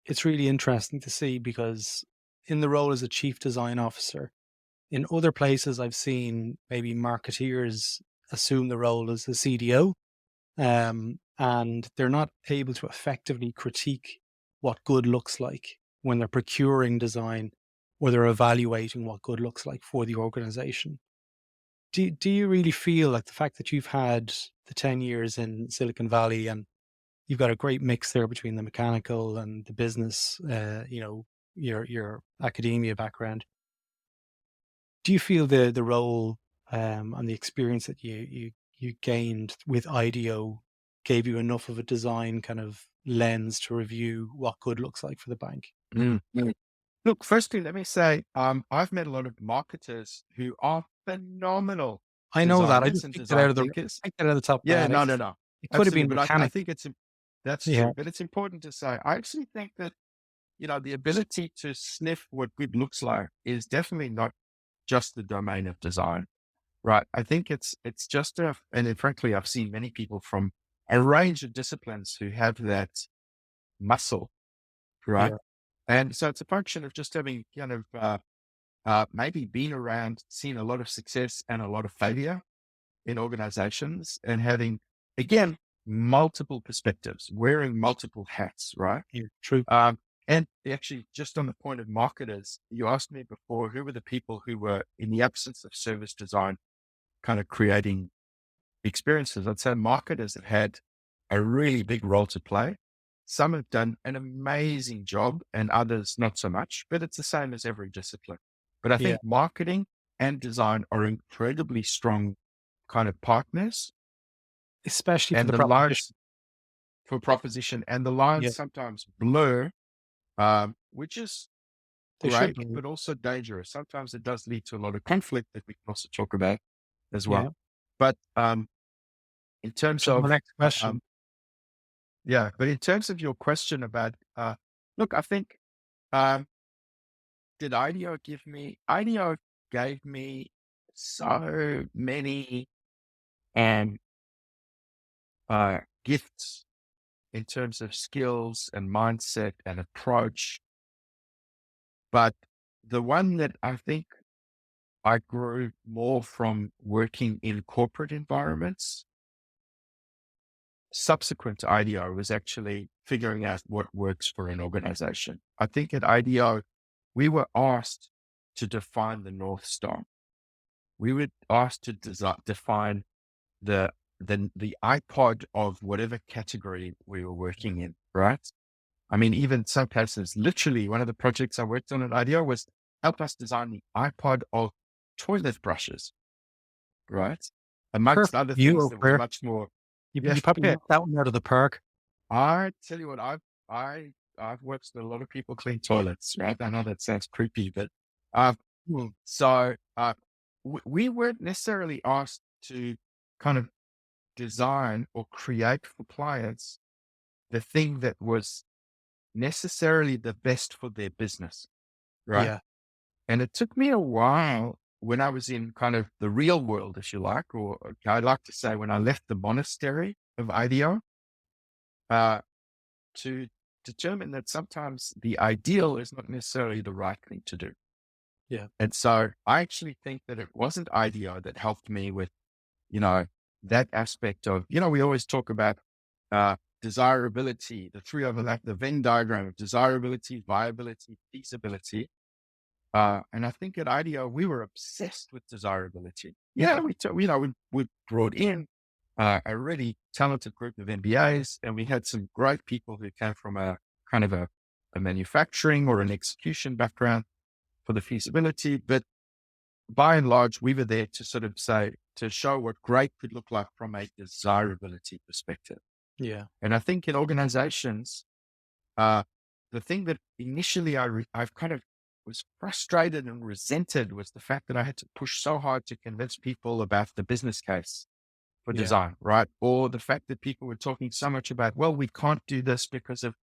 it's really interesting to see because in the role as a chief design officer, in other places I've seen maybe marketeers assume the role as the CDO, and they're not able to effectively critique what good looks like when they're procuring design or they're evaluating what good looks like for the organization. Do you really feel like the fact that you've had the 10 years in Silicon Valley and you've got a great mix there between the mechanical and the business, your academia background. Do you feel the role and the experience that you gained with IDEO gave you enough of a design kind of lens to review what good looks like for the bank? Look, firstly, let me say, I've met a lot of marketers who are phenomenal I know that. I designers just and picked it out design of the thinkers. picked it out of the top of my Yeah, head. no. It could have Absolutely. been But I mechanic. think that's Yeah. true. But it's important to say, I actually think that, the ability to sniff what good looks like is definitely not just the domain of design, right? I think it's just frankly, I've seen many people from a range of disciplines who have that muscle, right? Yeah. And so it's a function of just having kind of, maybe been around, seen a lot of success and a lot of failure in organizations and having, again, multiple perspectives, wearing multiple hats, right? Yeah. True. And actually, just on the point of marketers, you asked me before, who were the people who were, in the absence of service design, kind of creating experiences? I'd say marketers have had a really big role to play. Some have done an amazing job and others not so much, but it's the same as every discipline. But I think marketing and design are incredibly strong kind of partners, Especially for and the the proposition. lines for proposition and the lines Yeah. sometimes blur which is They should great, be. but also dangerous. Sometimes it does lead to a lot of conflict that we can also talk about as Yeah. well. But in terms To the of, next question. but in terms of your question about, look, I think, um, did IDEO gave me so many and gifts in terms of skills and mindset and approach. But the one that I think I grew more from working in corporate environments subsequent to IDEO was actually figuring out what works for an organization. I think at IDEO, we were asked to define the North Star. We were asked to define the iPod of whatever category we were working in, right? I mean, even some cases, literally one of the projects I worked on at IDEO was help us design the iPod of toilet brushes, right? Amongst Perfect. other You, things that was Opher. much more. You probably knocked that one out of the park. I tell you what, I've watched a lot of people clean toilets, right? I know that sounds creepy, but uh, so we weren't necessarily asked to kind of design or create for clients the thing that was necessarily the best for their business, right? Yeah. And it took me a while when I was in kind of the real world, if you like, or I like to say when I left the monastery of IDEO, to determine that sometimes the ideal is not necessarily the right thing to do. Yeah. And so I actually think that it wasn't IDEO that helped me with, that aspect of, we always talk about desirability, the three overlap, the Venn diagram of desirability, viability, feasibility. And I think at IDEO, we were obsessed with desirability. Yeah, we brought in a really talented group of MBAs, and we had some great people who came from a kind of a manufacturing or an execution background for the feasibility. But by and large, we were there to sort of to show what great could look like from a desirability perspective. Yeah. And I think in organizations, the thing that initially I've kind of was frustrated and resented was the fact that I had to push so hard to convince people about the business case for Yeah. design, right? Or the fact that people were talking so much about, well, we can't do this because of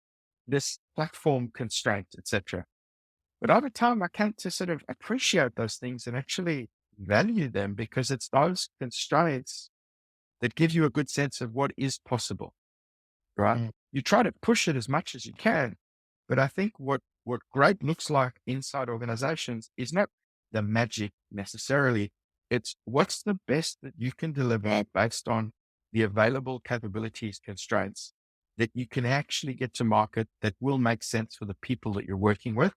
this platform constraint, etc. But over time, I came to sort of appreciate those things and actually value them because it's those constraints that give you a good sense of what is possible, right? Mm. You try to push it as much as you can, but I think what great looks like inside organizations is not the magic necessarily. It's what's the best that you can deliver based on the available capabilities constraints that you can actually get to market that will make sense for the people that you're working with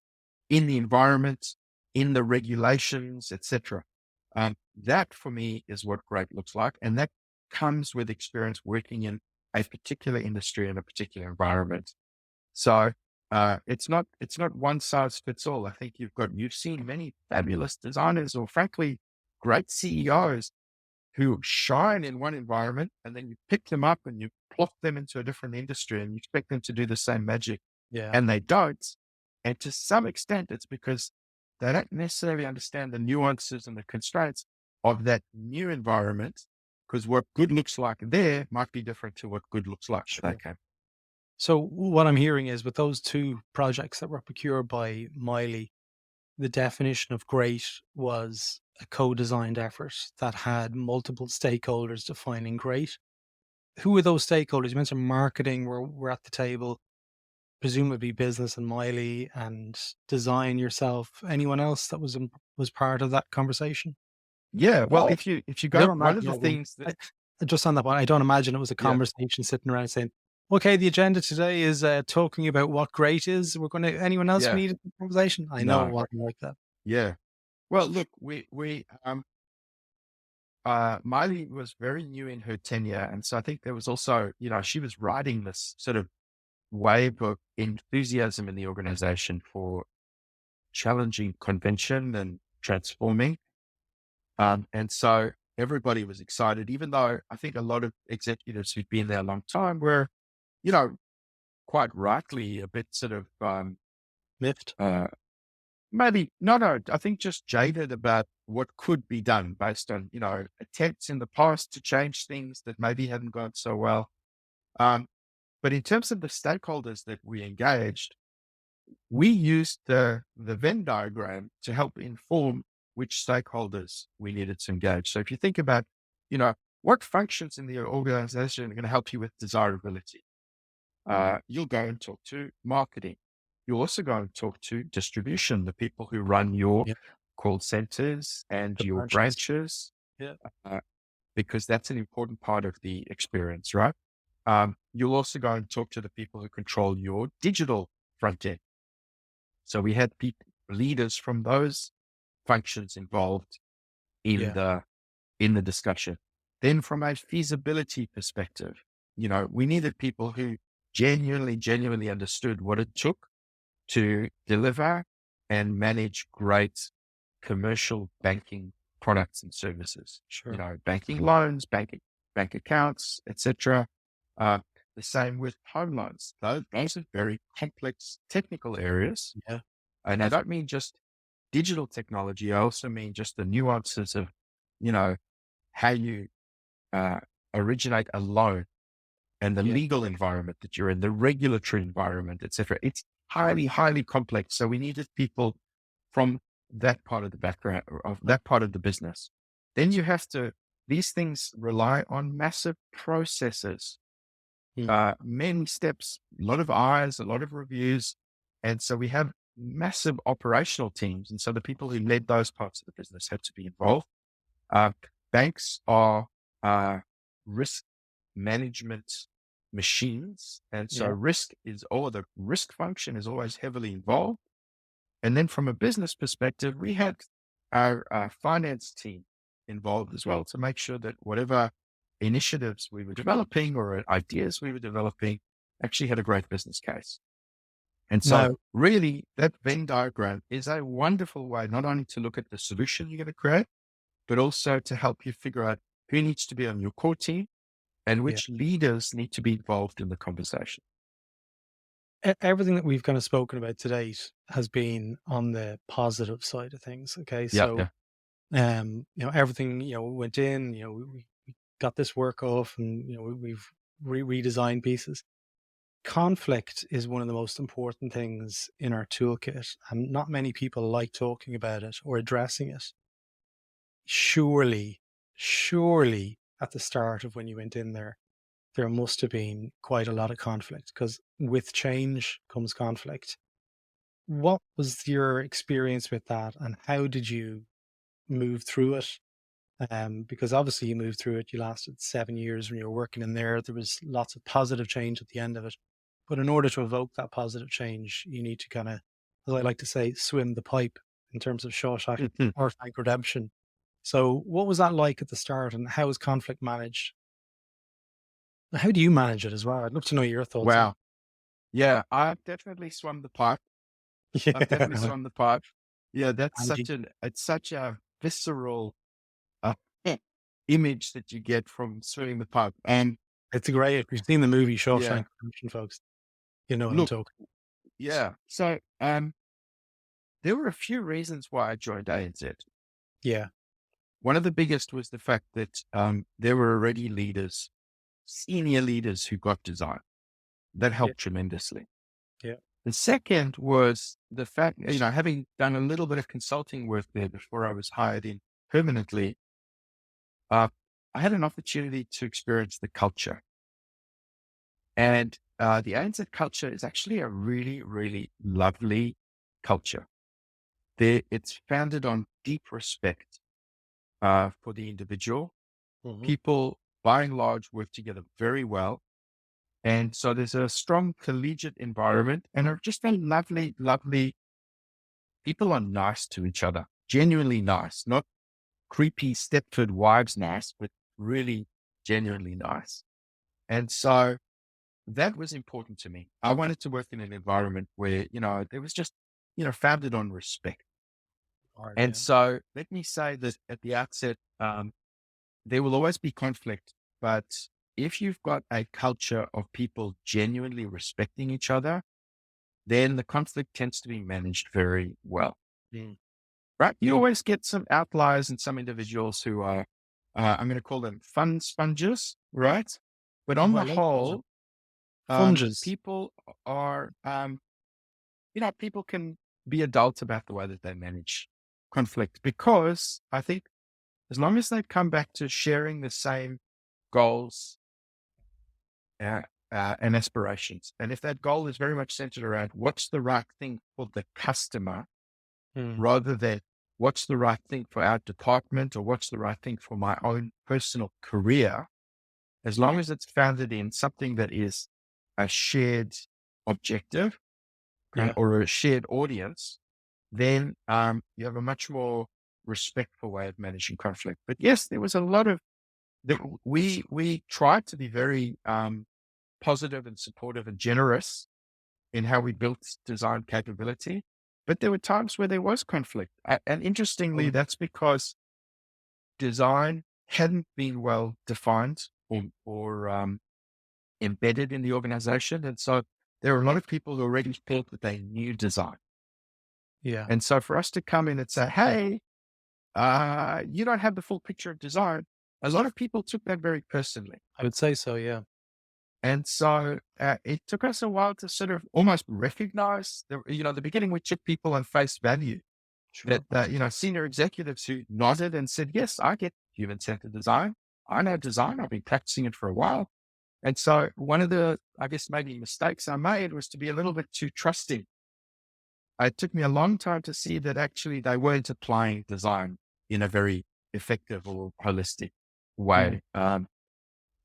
in the environment, in the regulations, etc. That for me is what great looks like. And that comes with experience working in a particular industry in a particular environment. So it's not one size fits all. I think you've seen many fabulous designers or frankly great CEOs who shine in one environment, and then you pick them up and you plop them into a different industry and you expect them to do the same magic, Yeah. and they don't. And to some extent, it's because they don't necessarily understand the nuances and the constraints of that new environment, because what good looks like there might be different to what good looks like. Sure. Okay. So what I'm hearing is with those two projects that were procured by Miley, the definition of great was a co-designed effort that had multiple stakeholders defining great. Who were those stakeholders? You mentioned marketing were at the table, presumably business and Miley and design yourself. Anyone else that was part of that conversation? Yeah. Well, Oh, if you I go, don't one of imagine the it was, things that, just on that one, I don't imagine it was a yeah, conversation sitting around saying, okay, the agenda today is talking about what great is. We're going to, anyone else yeah, need a conversation? I know it no, wasn't like that. yeah. Well, look, Miley was very new in her tenure. And so I think there was also, she was riding this sort of wave of enthusiasm in the organization for challenging convention and transforming. And so everybody was excited, even though I think a lot of executives who'd been there a long time were, you know, quite rightly a bit sort of Miffed? Uh, Maybe, no, I think just jaded about what could be done based on, attempts in the past to change things that maybe hadn't gone so well. Um, but in terms of the stakeholders that we engaged, we used the Venn diagram to help inform which stakeholders we needed to engage. So if you think about, what functions in the organization are going to help you with desirability, you'll go and talk to marketing. You'll also go and talk to distribution, the people who run your Yeah. call centers and The your branches. branches, Yeah. because that's an important part of the experience, right? You'll also go and talk to the people who control your digital front end. So we had leaders from those functions involved in Yeah. the discussion. Then from a feasibility perspective, we needed people who genuinely understood what it took to deliver and manage great commercial banking products and services, Sure. banking loans, bank accounts, etc. The same with home loans. Those are very complex technical areas. Yeah. And I don't mean just digital technology. I also mean just the nuances of, how you originate a loan and the Yeah. legal environment that you're in, the regulatory environment, etc. It's highly, highly complex. So we needed people from that part of the background of that part of the business. Then these things rely on massive processes, Mm. many steps, a lot of eyes, a lot of reviews. And so we have massive operational teams. And so the people who led those parts of the business had to be involved. Banks are risk management machines. And so Yeah. the risk function is always heavily involved. And then from a business perspective, we had our finance team involved as well to make sure that whatever initiatives we were developing or ideas we were developing actually had a great business case. And so Now, really that Venn diagram is a wonderful way, not only to look at the solution you're going to create, but also to help you figure out who needs to be on your core team and yeah. which leaders need to be involved in the conversation. Everything that we've kind of spoken about to date has been on the positive side of things. Okay. Yeah. So, Yeah. everything, went in, we got this work off and, we've redesigned pieces. Conflict is one of the most important things in our toolkit, and not many people like talking about it or addressing it. Surely at the start of when you went in there must have been quite a lot of conflict, because with change comes conflict. What was your experience with that, and how did you move through it? Because obviously you moved through it. You lasted 7 years when you were working in there. There was lots of positive change at the end of it. But in order to evoke that positive change, you need to kind of, as I like to say, swim the pipe in terms of Shawshank Mhm. or Shank Redemption. So what was that like at the start, and how is conflict managed? How do you manage it as well? I'd love to know your thoughts on Wow. Yeah, I've definitely swum the pipe. it. I've definitely Yeah. swum the pipe. Yeah, Angie, it's such a visceral uh, image that you get from swimming the pipe. And it's great. If you've seen the movie yeah, Shawshank Redemption, folks, you know what I'm look, talking. yeah. So there were a few reasons why I joined ANZ. Yeah, One of the biggest was the fact that there were already senior leaders who got design. That yeah, helped tremendously. yeah, The second was the fact, having done a little bit of consulting work there before I was hired in permanently, uh, I had an opportunity to experience the culture. And the ANZ culture is actually a really, really lovely culture. It's founded on deep respect for the individual. hmm, People, by and large, work together very well. And so there's a strong collegiate environment and just a lovely, lovely, people are nice to each other, genuinely nice, not creepy Stepford wives nice, but really genuinely nice. And so that was important to me. I wanted to work in an environment where, there was just, founded on respect. hard, And yeah, so let me say that at the outset, there will always be conflict, but if you've got a culture of people genuinely respecting each other, then the conflict tends to be managed very well, Mm. right? You always get some outliers and some individuals who are, I'm going to call them fun sponges, right? But on Oh, I the like those. whole, Funges. people are, people can be adults about the way that they manage conflict, because I think as long as they come back to sharing the same goals, uh, and aspirations, and if that goal is very much centered around what's the right thing for the customer, Mm. rather than what's the right thing for our department or what's the right thing for my own personal career, as long as it's founded in something that is a shared objective, Yeah. or a shared audience, then you have a much more respectful way of managing conflict. But yes, there was a lot of that. We tried to be very positive and supportive and generous in how we built design capability, but there were times where there was conflict. And interestingly, Mm. that's because design hadn't been well defined or embedded in the organization. And so there were a lot of people who already thought that they knew design. Yeah. And so for us to come in and say, hey, you don't have the full picture of design, a lot of people took that very personally. I would say so. Yeah. And so it took us a while to sort of almost recognize the beginning, we took people on face value, Sure. that senior executives who nodded and said, yes, I get human-centered design. I know design. I've been practicing it for a while. And so one of the, I guess, maybe mistakes I made was to be a little bit too trusting. It took me a long time to see that actually they weren't applying design in a very effective or holistic Mm. way.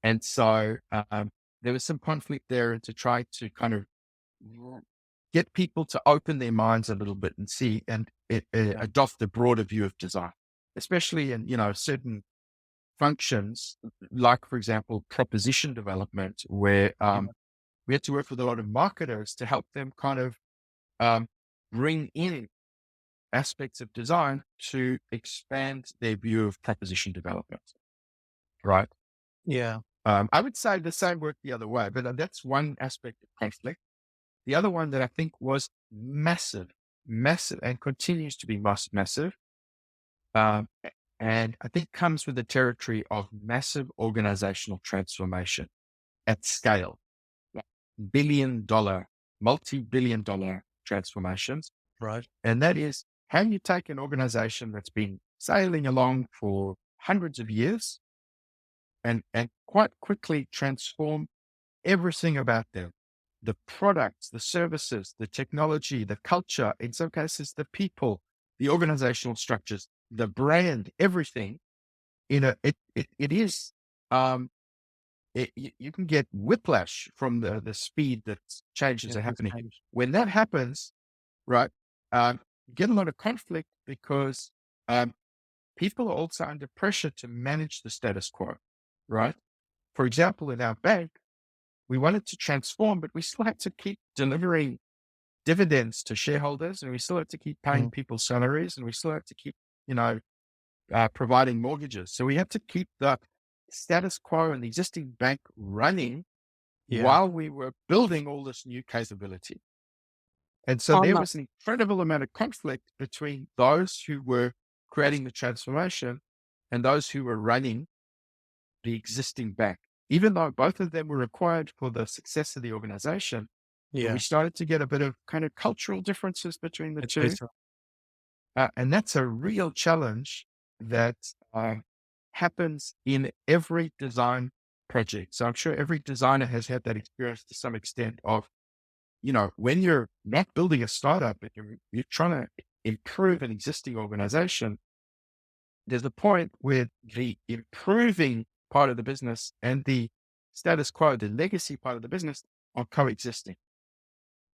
And so there was some conflict there, and to try to kind of get people to open their minds a little bit and see and Yeah. adopt a broader view of design, especially in, certain functions, like, for example, proposition development, where Yeah. we had to work with a lot of marketers to help them kind of um, bring in aspects of design to expand their view of proposition development, right? Yeah. I would say the same worked the other way, but that's one aspect of conflict. The other one that I think was massive, massive, and continues to be massive, um, and I think comes with the territory of massive organizational transformation at scale, like billion-dollar, multi-billion-dollar transformations. Right. And that is how you take an organization that's been sailing along for hundreds of years and quite quickly transform everything about them. The products, the services, the technology, the culture, in some cases, the people, the organizational structures, the brand, everything it is, you can get whiplash from the speed that changes Yeah. are Things happening. change. When that happens, right, you get a lot of conflict because people are also under pressure to manage the status quo, right? For example, in our bank, we wanted to transform, but we still had to keep delivering dividends to shareholders, and we still had to keep paying Mm. people salaries, and we still had to keep, you know, providing mortgages. So we had to keep the status quo and the existing bank running Yeah. while we were building all this new capability. And so On there the was an incredible amount of conflict between those who were creating the transformation and those who were running the existing bank, even though both of them were required for the success of the organization. But we Yeah. started to get a bit of kind of cultural differences between the I'd say two. so. And that's a real challenge that happens in every design project. So I'm sure every designer has had that experience to some extent of, when you're not building a startup, but you're trying to improve an existing organization, there's a point where the improving part of the business and the status quo, the legacy part of the business, are coexisting.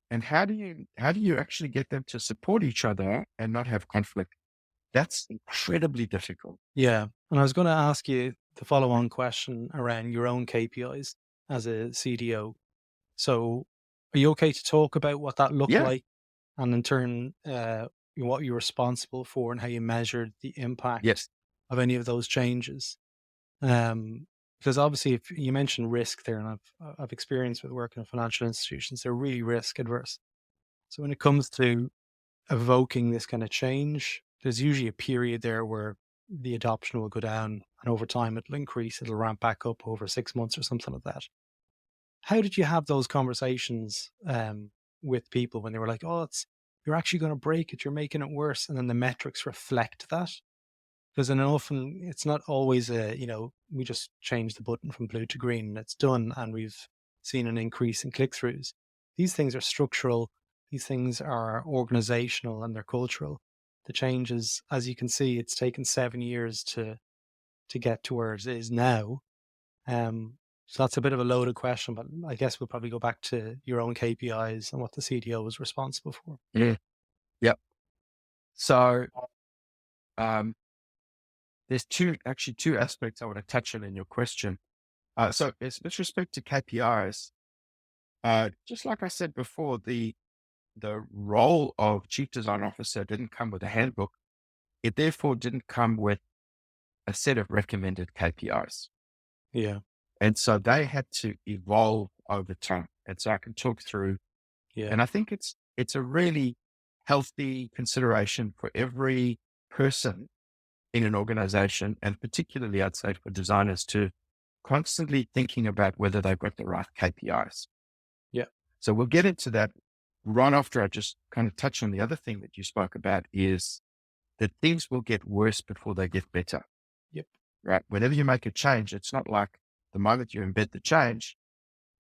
And how do you actually get them to support each other and not have conflict? That's incredibly difficult. Yeah. And I was going to ask you the follow on question around your own KPIs as a CDO. So are you okay to talk about what that looked Yeah. like and in turn, what you're responsible for and how you measured the impact Yes. of any of those changes? Because obviously, if you mentioned risk there, and I've experienced with working in financial institutions, they're really risk adverse. So when it comes to evoking this kind of change, there's usually a period there where the adoption will go down and over time it'll increase, it'll ramp back up over 6 months or something like that. How did you have those conversations with people when they were like, oh, you're actually going to break it, you're making it worse, and then the metrics reflect that? Because then often it's not always we just change the button from blue to green and it's done and we've seen an increase in click-throughs. These things are structural, these things are organizational and they're cultural. The changes, as you can see, it's taken 7 years to get to where it is now. So that's a bit of a loaded question, but I guess we'll probably go back to your own KPIs and what the CDO was responsible for. Yeah. Yep. So there's two aspects I want to touch on in your question. So with respect to KPIs, just like I said before, the role of Chief Design Officer didn't come with a handbook. It therefore didn't come with a set of recommended KPIs. Yeah. And so they had to evolve over time. And so I can talk through, and I think it's a really healthy consideration for every person in an organization, and particularly I'd say for designers, to constantly thinking about whether they've got the right KPIs. Yeah. So we'll get into that right after I just kind of touch on the other thing that you spoke about, is that things will get worse before they get better. Yep. Right. Whenever you make a change, it's not like the moment you embed the change,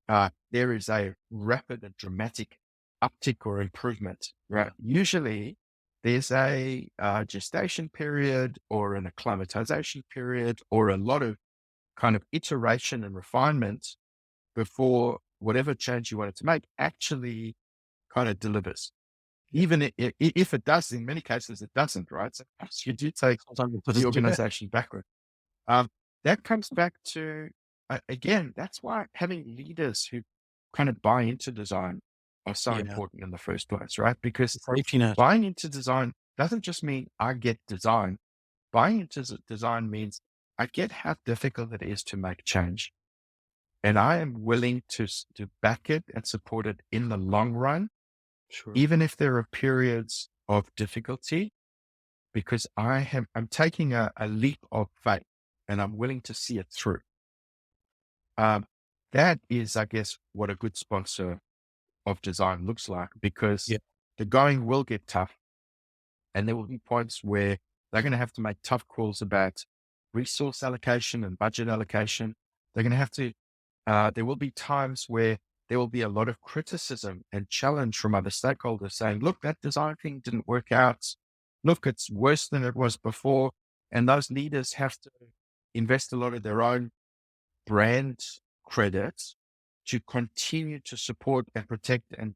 there is a rapid and dramatic uptick or improvement. Right. Yeah. Usually there's a gestation period or an acclimatization period or a lot of kind of iteration and refinement before whatever change you wanted to make actually kind of delivers. Even if it does, in many cases, it doesn't, right? So you do take the organization backward. That comes back to, again, that's why having leaders who kind of buy into design are so important in the first place, right? Because buying into design doesn't just mean I get design. Buying into design means I get how difficult it is to make change. And I am willing to back it and support it in the long run. Sure. Even if there are periods of difficulty, because I'm taking a leap of faith and I'm willing to see it through. That is, I guess, what a good sponsor of design looks like, because the going will get tough and there will be points where they're going to have to make tough calls about resource allocation and budget allocation. They're going to have to, there will be times where there will be a lot of criticism and challenge from other stakeholders saying, look, that design thing didn't work out. Look, it's worse than it was before. And those leaders have to invest a lot of their own brand credits to continue to support and protect and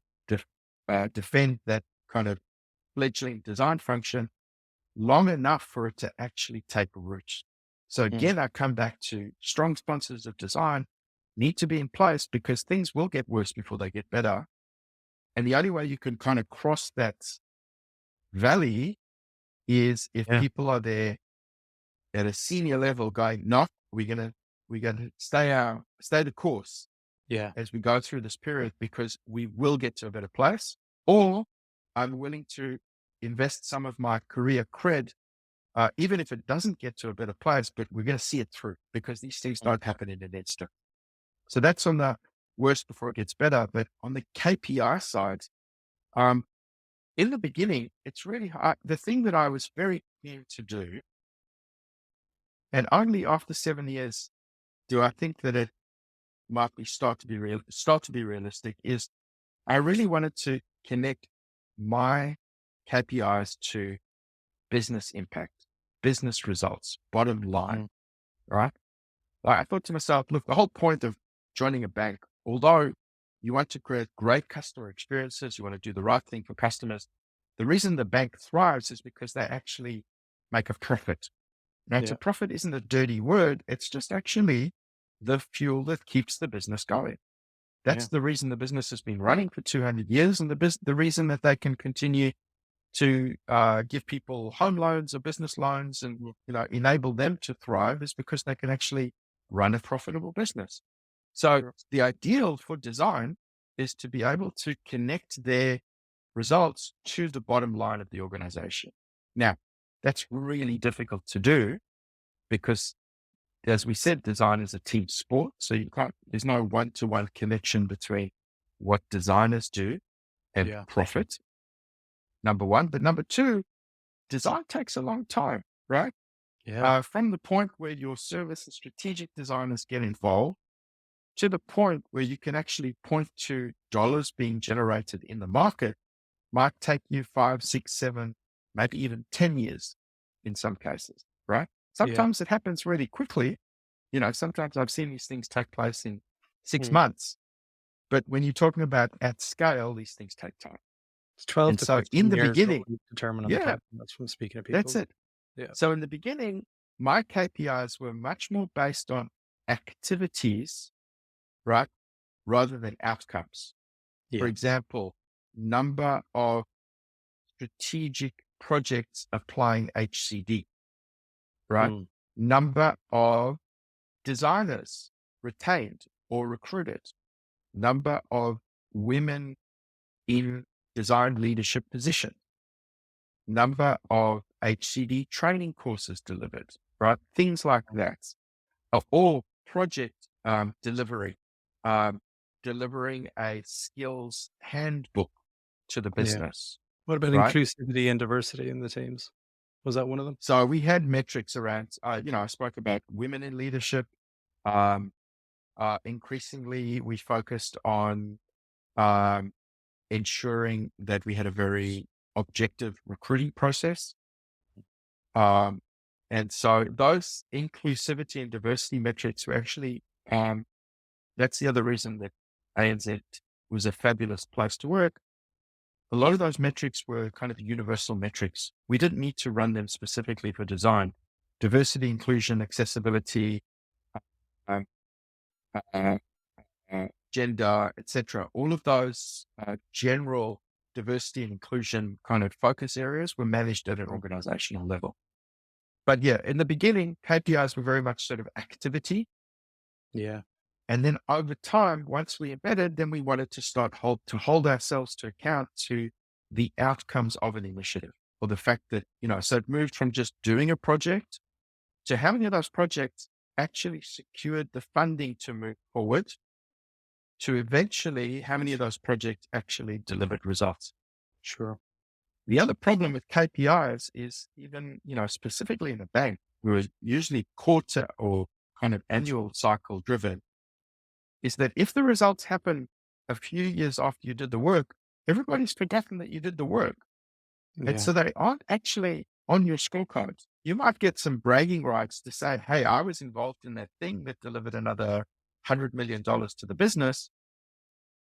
defend that kind of fledgling design function long enough for it to actually take root. So again, I come back to strong sponsors of design need to be in place, because things will get worse before they get better. And the only way you can kind of cross that valley is if people are there at a senior level going, no, we're going to stay the course as we go through this period, because we will get to a better place. Or I'm willing to invest some of my career cred, even if it doesn't get to a better place, but we're going to see it through, because these things don't happen in an instant. So that's on the worst before it gets better. But on the KPI side, in the beginning, it's really hard. The thing that I was very keen to do, and only after 7 years do I think that it might start to be realistic, is I really wanted to connect my KPIs to business impact, business results, bottom line, right? Like I thought to myself, look, the whole point of joining a bank, although you want to create great customer experiences, you want to do the right thing for customers, the reason the bank thrives is because they actually make a profit. Now, to profit isn't a dirty word. It's just actually the fuel that keeps the business going. That's the reason the business has been running for 200 years, and the reason that they can continue to give people home loans or business loans and enable them to thrive is because they can actually run a profitable business. So the ideal for design is to be able to connect their results to the bottom line of the organization. Now, that's really difficult to do because, as we said, design is a team sport. So there's no one-to-one connection between what designers do and profit, number one. But number two, design takes a long time, right? From the point where your service and strategic designers get involved to the point where you can actually point to dollars being generated in the market might take you 5, 6, 7, maybe even 10 years in some cases, right? Sometimes it happens really quickly. Sometimes I've seen these things take place in 6 months. But when you're talking about at scale, these things take time. It's 12 And to so 15 in the years beginning, what we determine on the cap. That's from speaking to people. that's it. Yeah. So in the beginning, my KPIs were much more based on activities, right, rather than outcomes. For example, number of strategic projects applying HCD, right? Number of designers retained or recruited, number of women in design leadership position, number of HCD training courses delivered, right? Things like that. Or project delivery, delivering a skills handbook to the business. What about right? inclusivity and diversity in the teams? Was that one of them? So we had metrics around, I spoke about women in leadership. Increasingly, we focused on ensuring that we had a very objective recruiting process. And so those inclusivity and diversity metrics were actually, that's the other reason that ANZ was a fabulous place to work. A lot of those metrics were kind of universal metrics. We didn't need to run them specifically for design. Diversity, inclusion, accessibility, um, gender, etc. All of those general diversity and inclusion kind of focus areas were managed at an organizational level. But in the beginning, KPIs were very much sort of activity. Yeah. And then over time, once we embedded, then we wanted to hold ourselves to account to the outcomes of an initiative, or the fact that, so it moved from just doing a project to how many of those projects actually secured the funding to move forward, to eventually how many of those projects actually delivered results. Sure. The other problem with KPIs is even, specifically in a bank, we were usually quarter or kind of annual cycle driven, is that if the results happen a few years after you did the work, everybody's forgotten that you did the work. And so they aren't actually on your scorecard. You might get some bragging rights to say, hey, I was involved in that thing that delivered another $100 million to the business,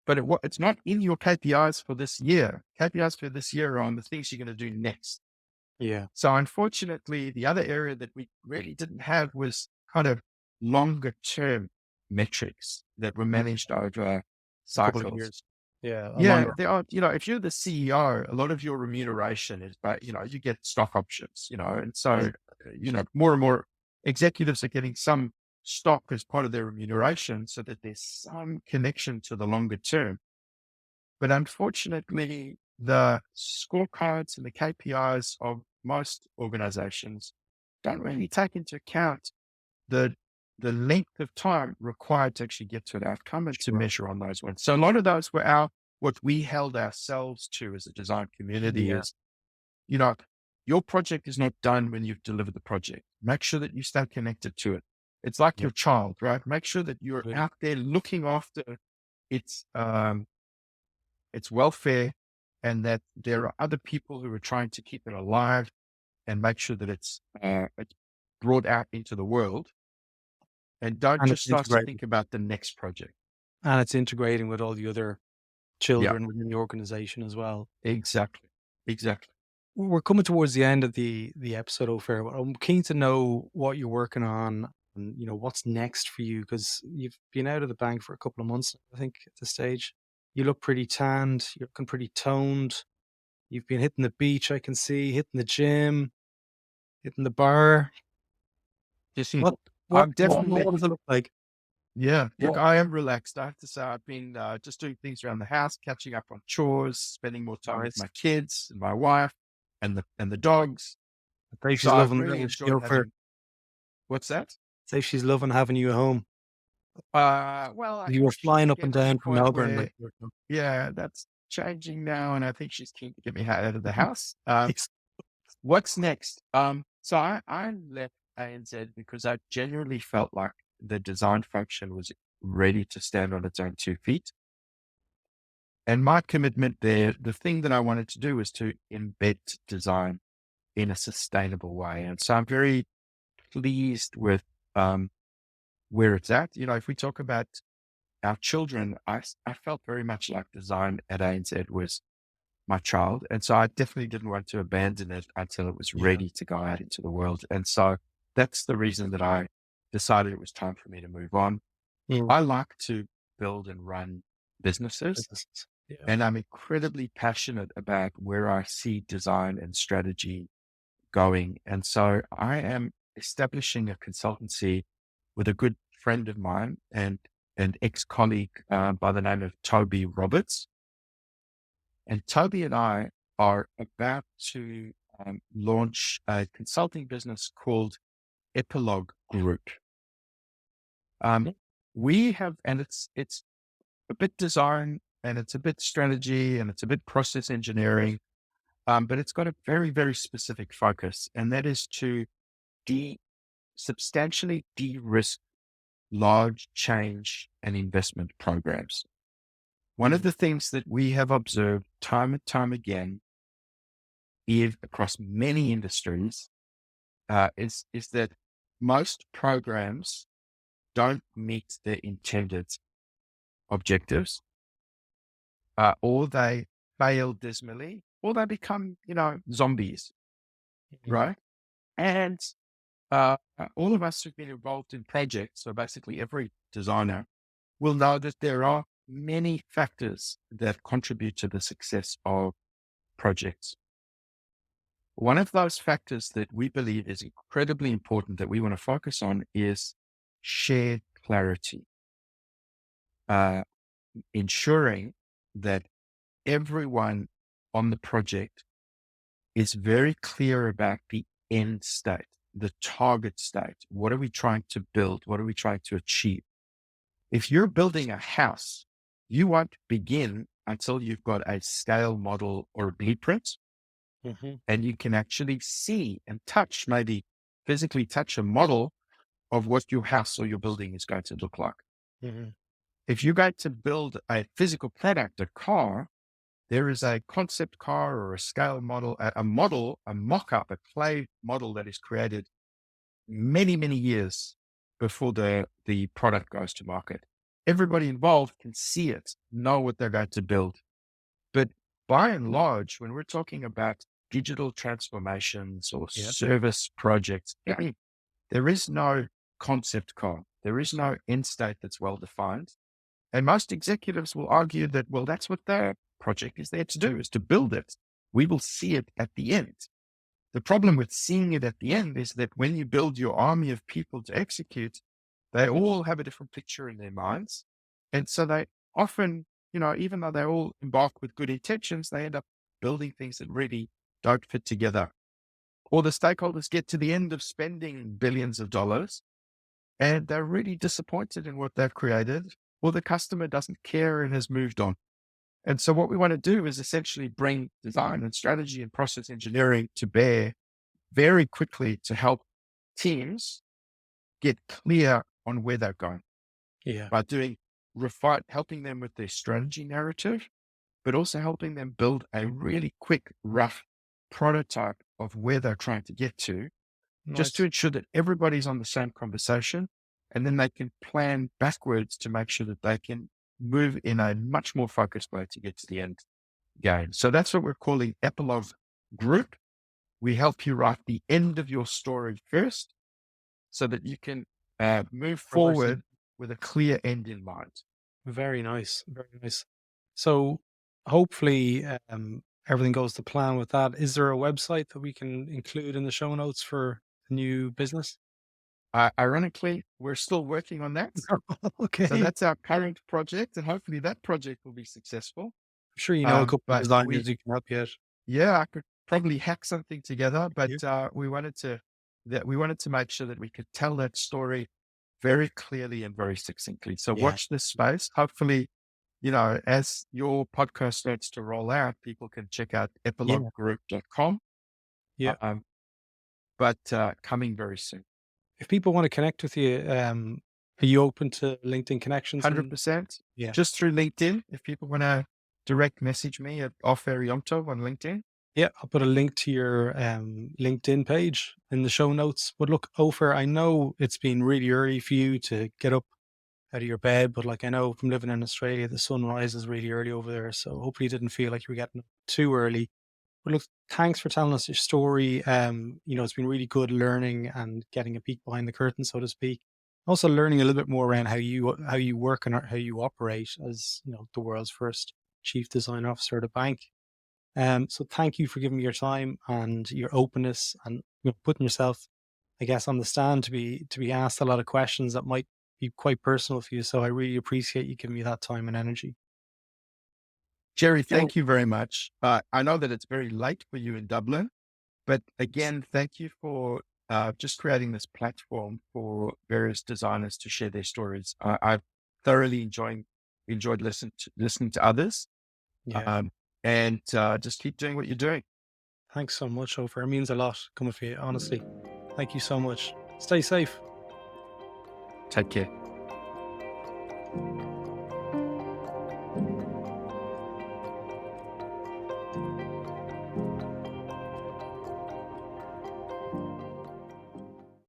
but it's not in your KPIs for this year. KPIs for this year are on the things you're going to do next. Yeah. So unfortunately, the other area that we really didn't have was kind of longer term metrics that were managed over cycles. Couple of years. Yeah. They are, if you're the CEO, a lot of your remuneration is, but you get stock options, and so, more and more executives are getting some stock as part of their remuneration so that there's some connection to the longer term. But unfortunately, the scorecards and the KPIs of most organizations don't really take into account the length of time required to actually get to an outcome and to measure on those ones. So a lot of those were what we held ourselves to as a design community is, your project is not done when you've delivered the project. Make sure that you stay connected to it. It's like your child, right? Make sure that you're out there looking after its welfare, and that there are other people who are trying to keep it alive and make sure that it's brought out into the world. And don't just start to think about the next project. And it's integrating with all the other children within the organization as well. Exactly. We're coming towards the end of the episode, Opher. I'm keen to know what you're working on and, what's next for you, because you've been out of the bank for a couple of months, I think, at this stage. You look pretty tanned. You're looking pretty toned. You've been hitting the beach, I can see, hitting the gym, hitting the bar. You see, What does it look like? Yeah. Look, I am relaxed. I have to say, I've been just doing things around the house, catching up on chores, spending more time with Nice. my kids and my wife and the dogs. Say So she's I've loving really the enjoyed offer. having, what's that? Say she's loving having you at home. Well, I You were think she's flying up and getting to the down from point Melbourne. where, Like, you were- yeah, that's changing now. And I think she's keen to get me out of the house. Nice. What's next? So I left ANZ because I genuinely felt like the design function was ready to stand on its own 2 feet. And my commitment there, the thing that I wanted to do was to embed design in a sustainable way. And so I'm very pleased with where it's at. You know, if we talk about our children, I felt very much like design at ANZ was my child. And so I definitely didn't want to abandon it until it was Yeah. ready to go out into the world. And so that's the reason that I decided it was time for me to move on. Mm. I like to build and run businesses, Businesses. Yeah. and I'm incredibly passionate about where I see design and strategy going. And so I am establishing a consultancy with a good friend of mine and an ex-colleague by the name of Toby Roberts. And Toby and I are about to launch a consulting business called Epilogue Group. Mm. We have, and it's a bit design and it's a bit strategy and it's a bit process engineering, but it's got a very, very specific focus, and that is to substantially de-risk large change and investment programs. One of Mm. the things that we have observed time and time again is across many industries is that most programs don't meet their intended objectives, or they fail dismally, or they become, zombies, Mm. right? And all of us who've been involved in projects, so basically every designer, will know that there are many factors that contribute to the success of projects. One of those factors that we believe is incredibly important that we want to focus on is shared clarity, uh, ensuring that everyone on the project is very clear about the end state, the target state. What are we trying to build? What are we trying to achieve? If you're building a house, you won't begin until you've got a scale model or a blueprint, Mhm. and you can actually see and touch, maybe physically touch a model of what your house or your building is going to look like. Mhm. If you're going to build a physical product, a car, there is a concept car or a scale model, a mock-up, a clay model that is created many, many years before the product goes to market. Everybody involved can see it, know what they're going to build. But by and large, when we're talking about digital transformations or Yeah. service projects, there is no concept car. There is no end state that's well defined. And most executives will argue that, well, that's what their project is there to do, is to build it. We will see it at the end. The problem with seeing it at the end is that when you build your army of people to execute, they all have a different picture in their minds. And so they often, even though they all embark with good intentions, they end up building things that really don't fit together. Or the stakeholders get to the end of spending billions of dollars and they're really disappointed in what they've created, or the customer doesn't care and has moved on. And so what we want to do is essentially bring design and strategy and process engineering to bear very quickly to help teams get clear on where they're going Yeah. by helping them with their strategy narrative, but also helping them build a really quick, rough prototype of where they're trying to get to, just to Nice. ensure that everybody's on the same conversation. And then they can plan backwards to make sure that they can move in a much more focused way to get to the end game. So that's what we're calling Epilogue Group. We help you write the end of your story first so that you can move Reversing. forward with a clear end in mind. Very nice. Very nice. So hopefully everything goes to plan with that. Is there a website that we can include in the show notes for the new business? Ironically, we're still working on that. So Okay. that's our current project, and hopefully that project will be successful. I'm sure you know a couple of But designers who can help you out. yeah, I could probably hack something together, but Yeah. we wanted to make sure that we could tell that story very clearly and very succinctly. So Yeah. watch this space. Hopefully, as your podcast starts to roll out, people can check out Yeah. epiloguegroup.com. Yeah. Um, but coming very soon. If people want to connect with you, are you open to LinkedIn connections? 100%. Yeah. Just through LinkedIn. If people want to direct message me at Opher Yom Tov on LinkedIn. Yeah, I'll put a link to your LinkedIn page in the show notes. But look, Opher, I know it's been really early for you to get up out of your bed, but like I know from living in Australia, the sun rises really early over there. So hopefully you didn't feel like you were getting up too early. But look, thanks for telling us your story. It's been really good learning and getting a peek behind the curtain, so to speak. Also learning a little bit more around how you work and how you operate as the world's first chief design officer at a bank. So thank you for giving me your time and your openness and putting yourself, I guess, on the stand to be asked a lot of questions that might be quite personal for you. So I really appreciate you giving me that time and energy. Jerry, You know, thank you very much. I know that it's very late for you in Dublin, but again, thank you for just creating this platform for various designers to share their stories. I've thoroughly enjoyed listening to others, yeah. and just keep doing what you're doing. Thanks so much, Opher. It means a lot coming from you, honestly. Thank you so much. Stay safe. Take care.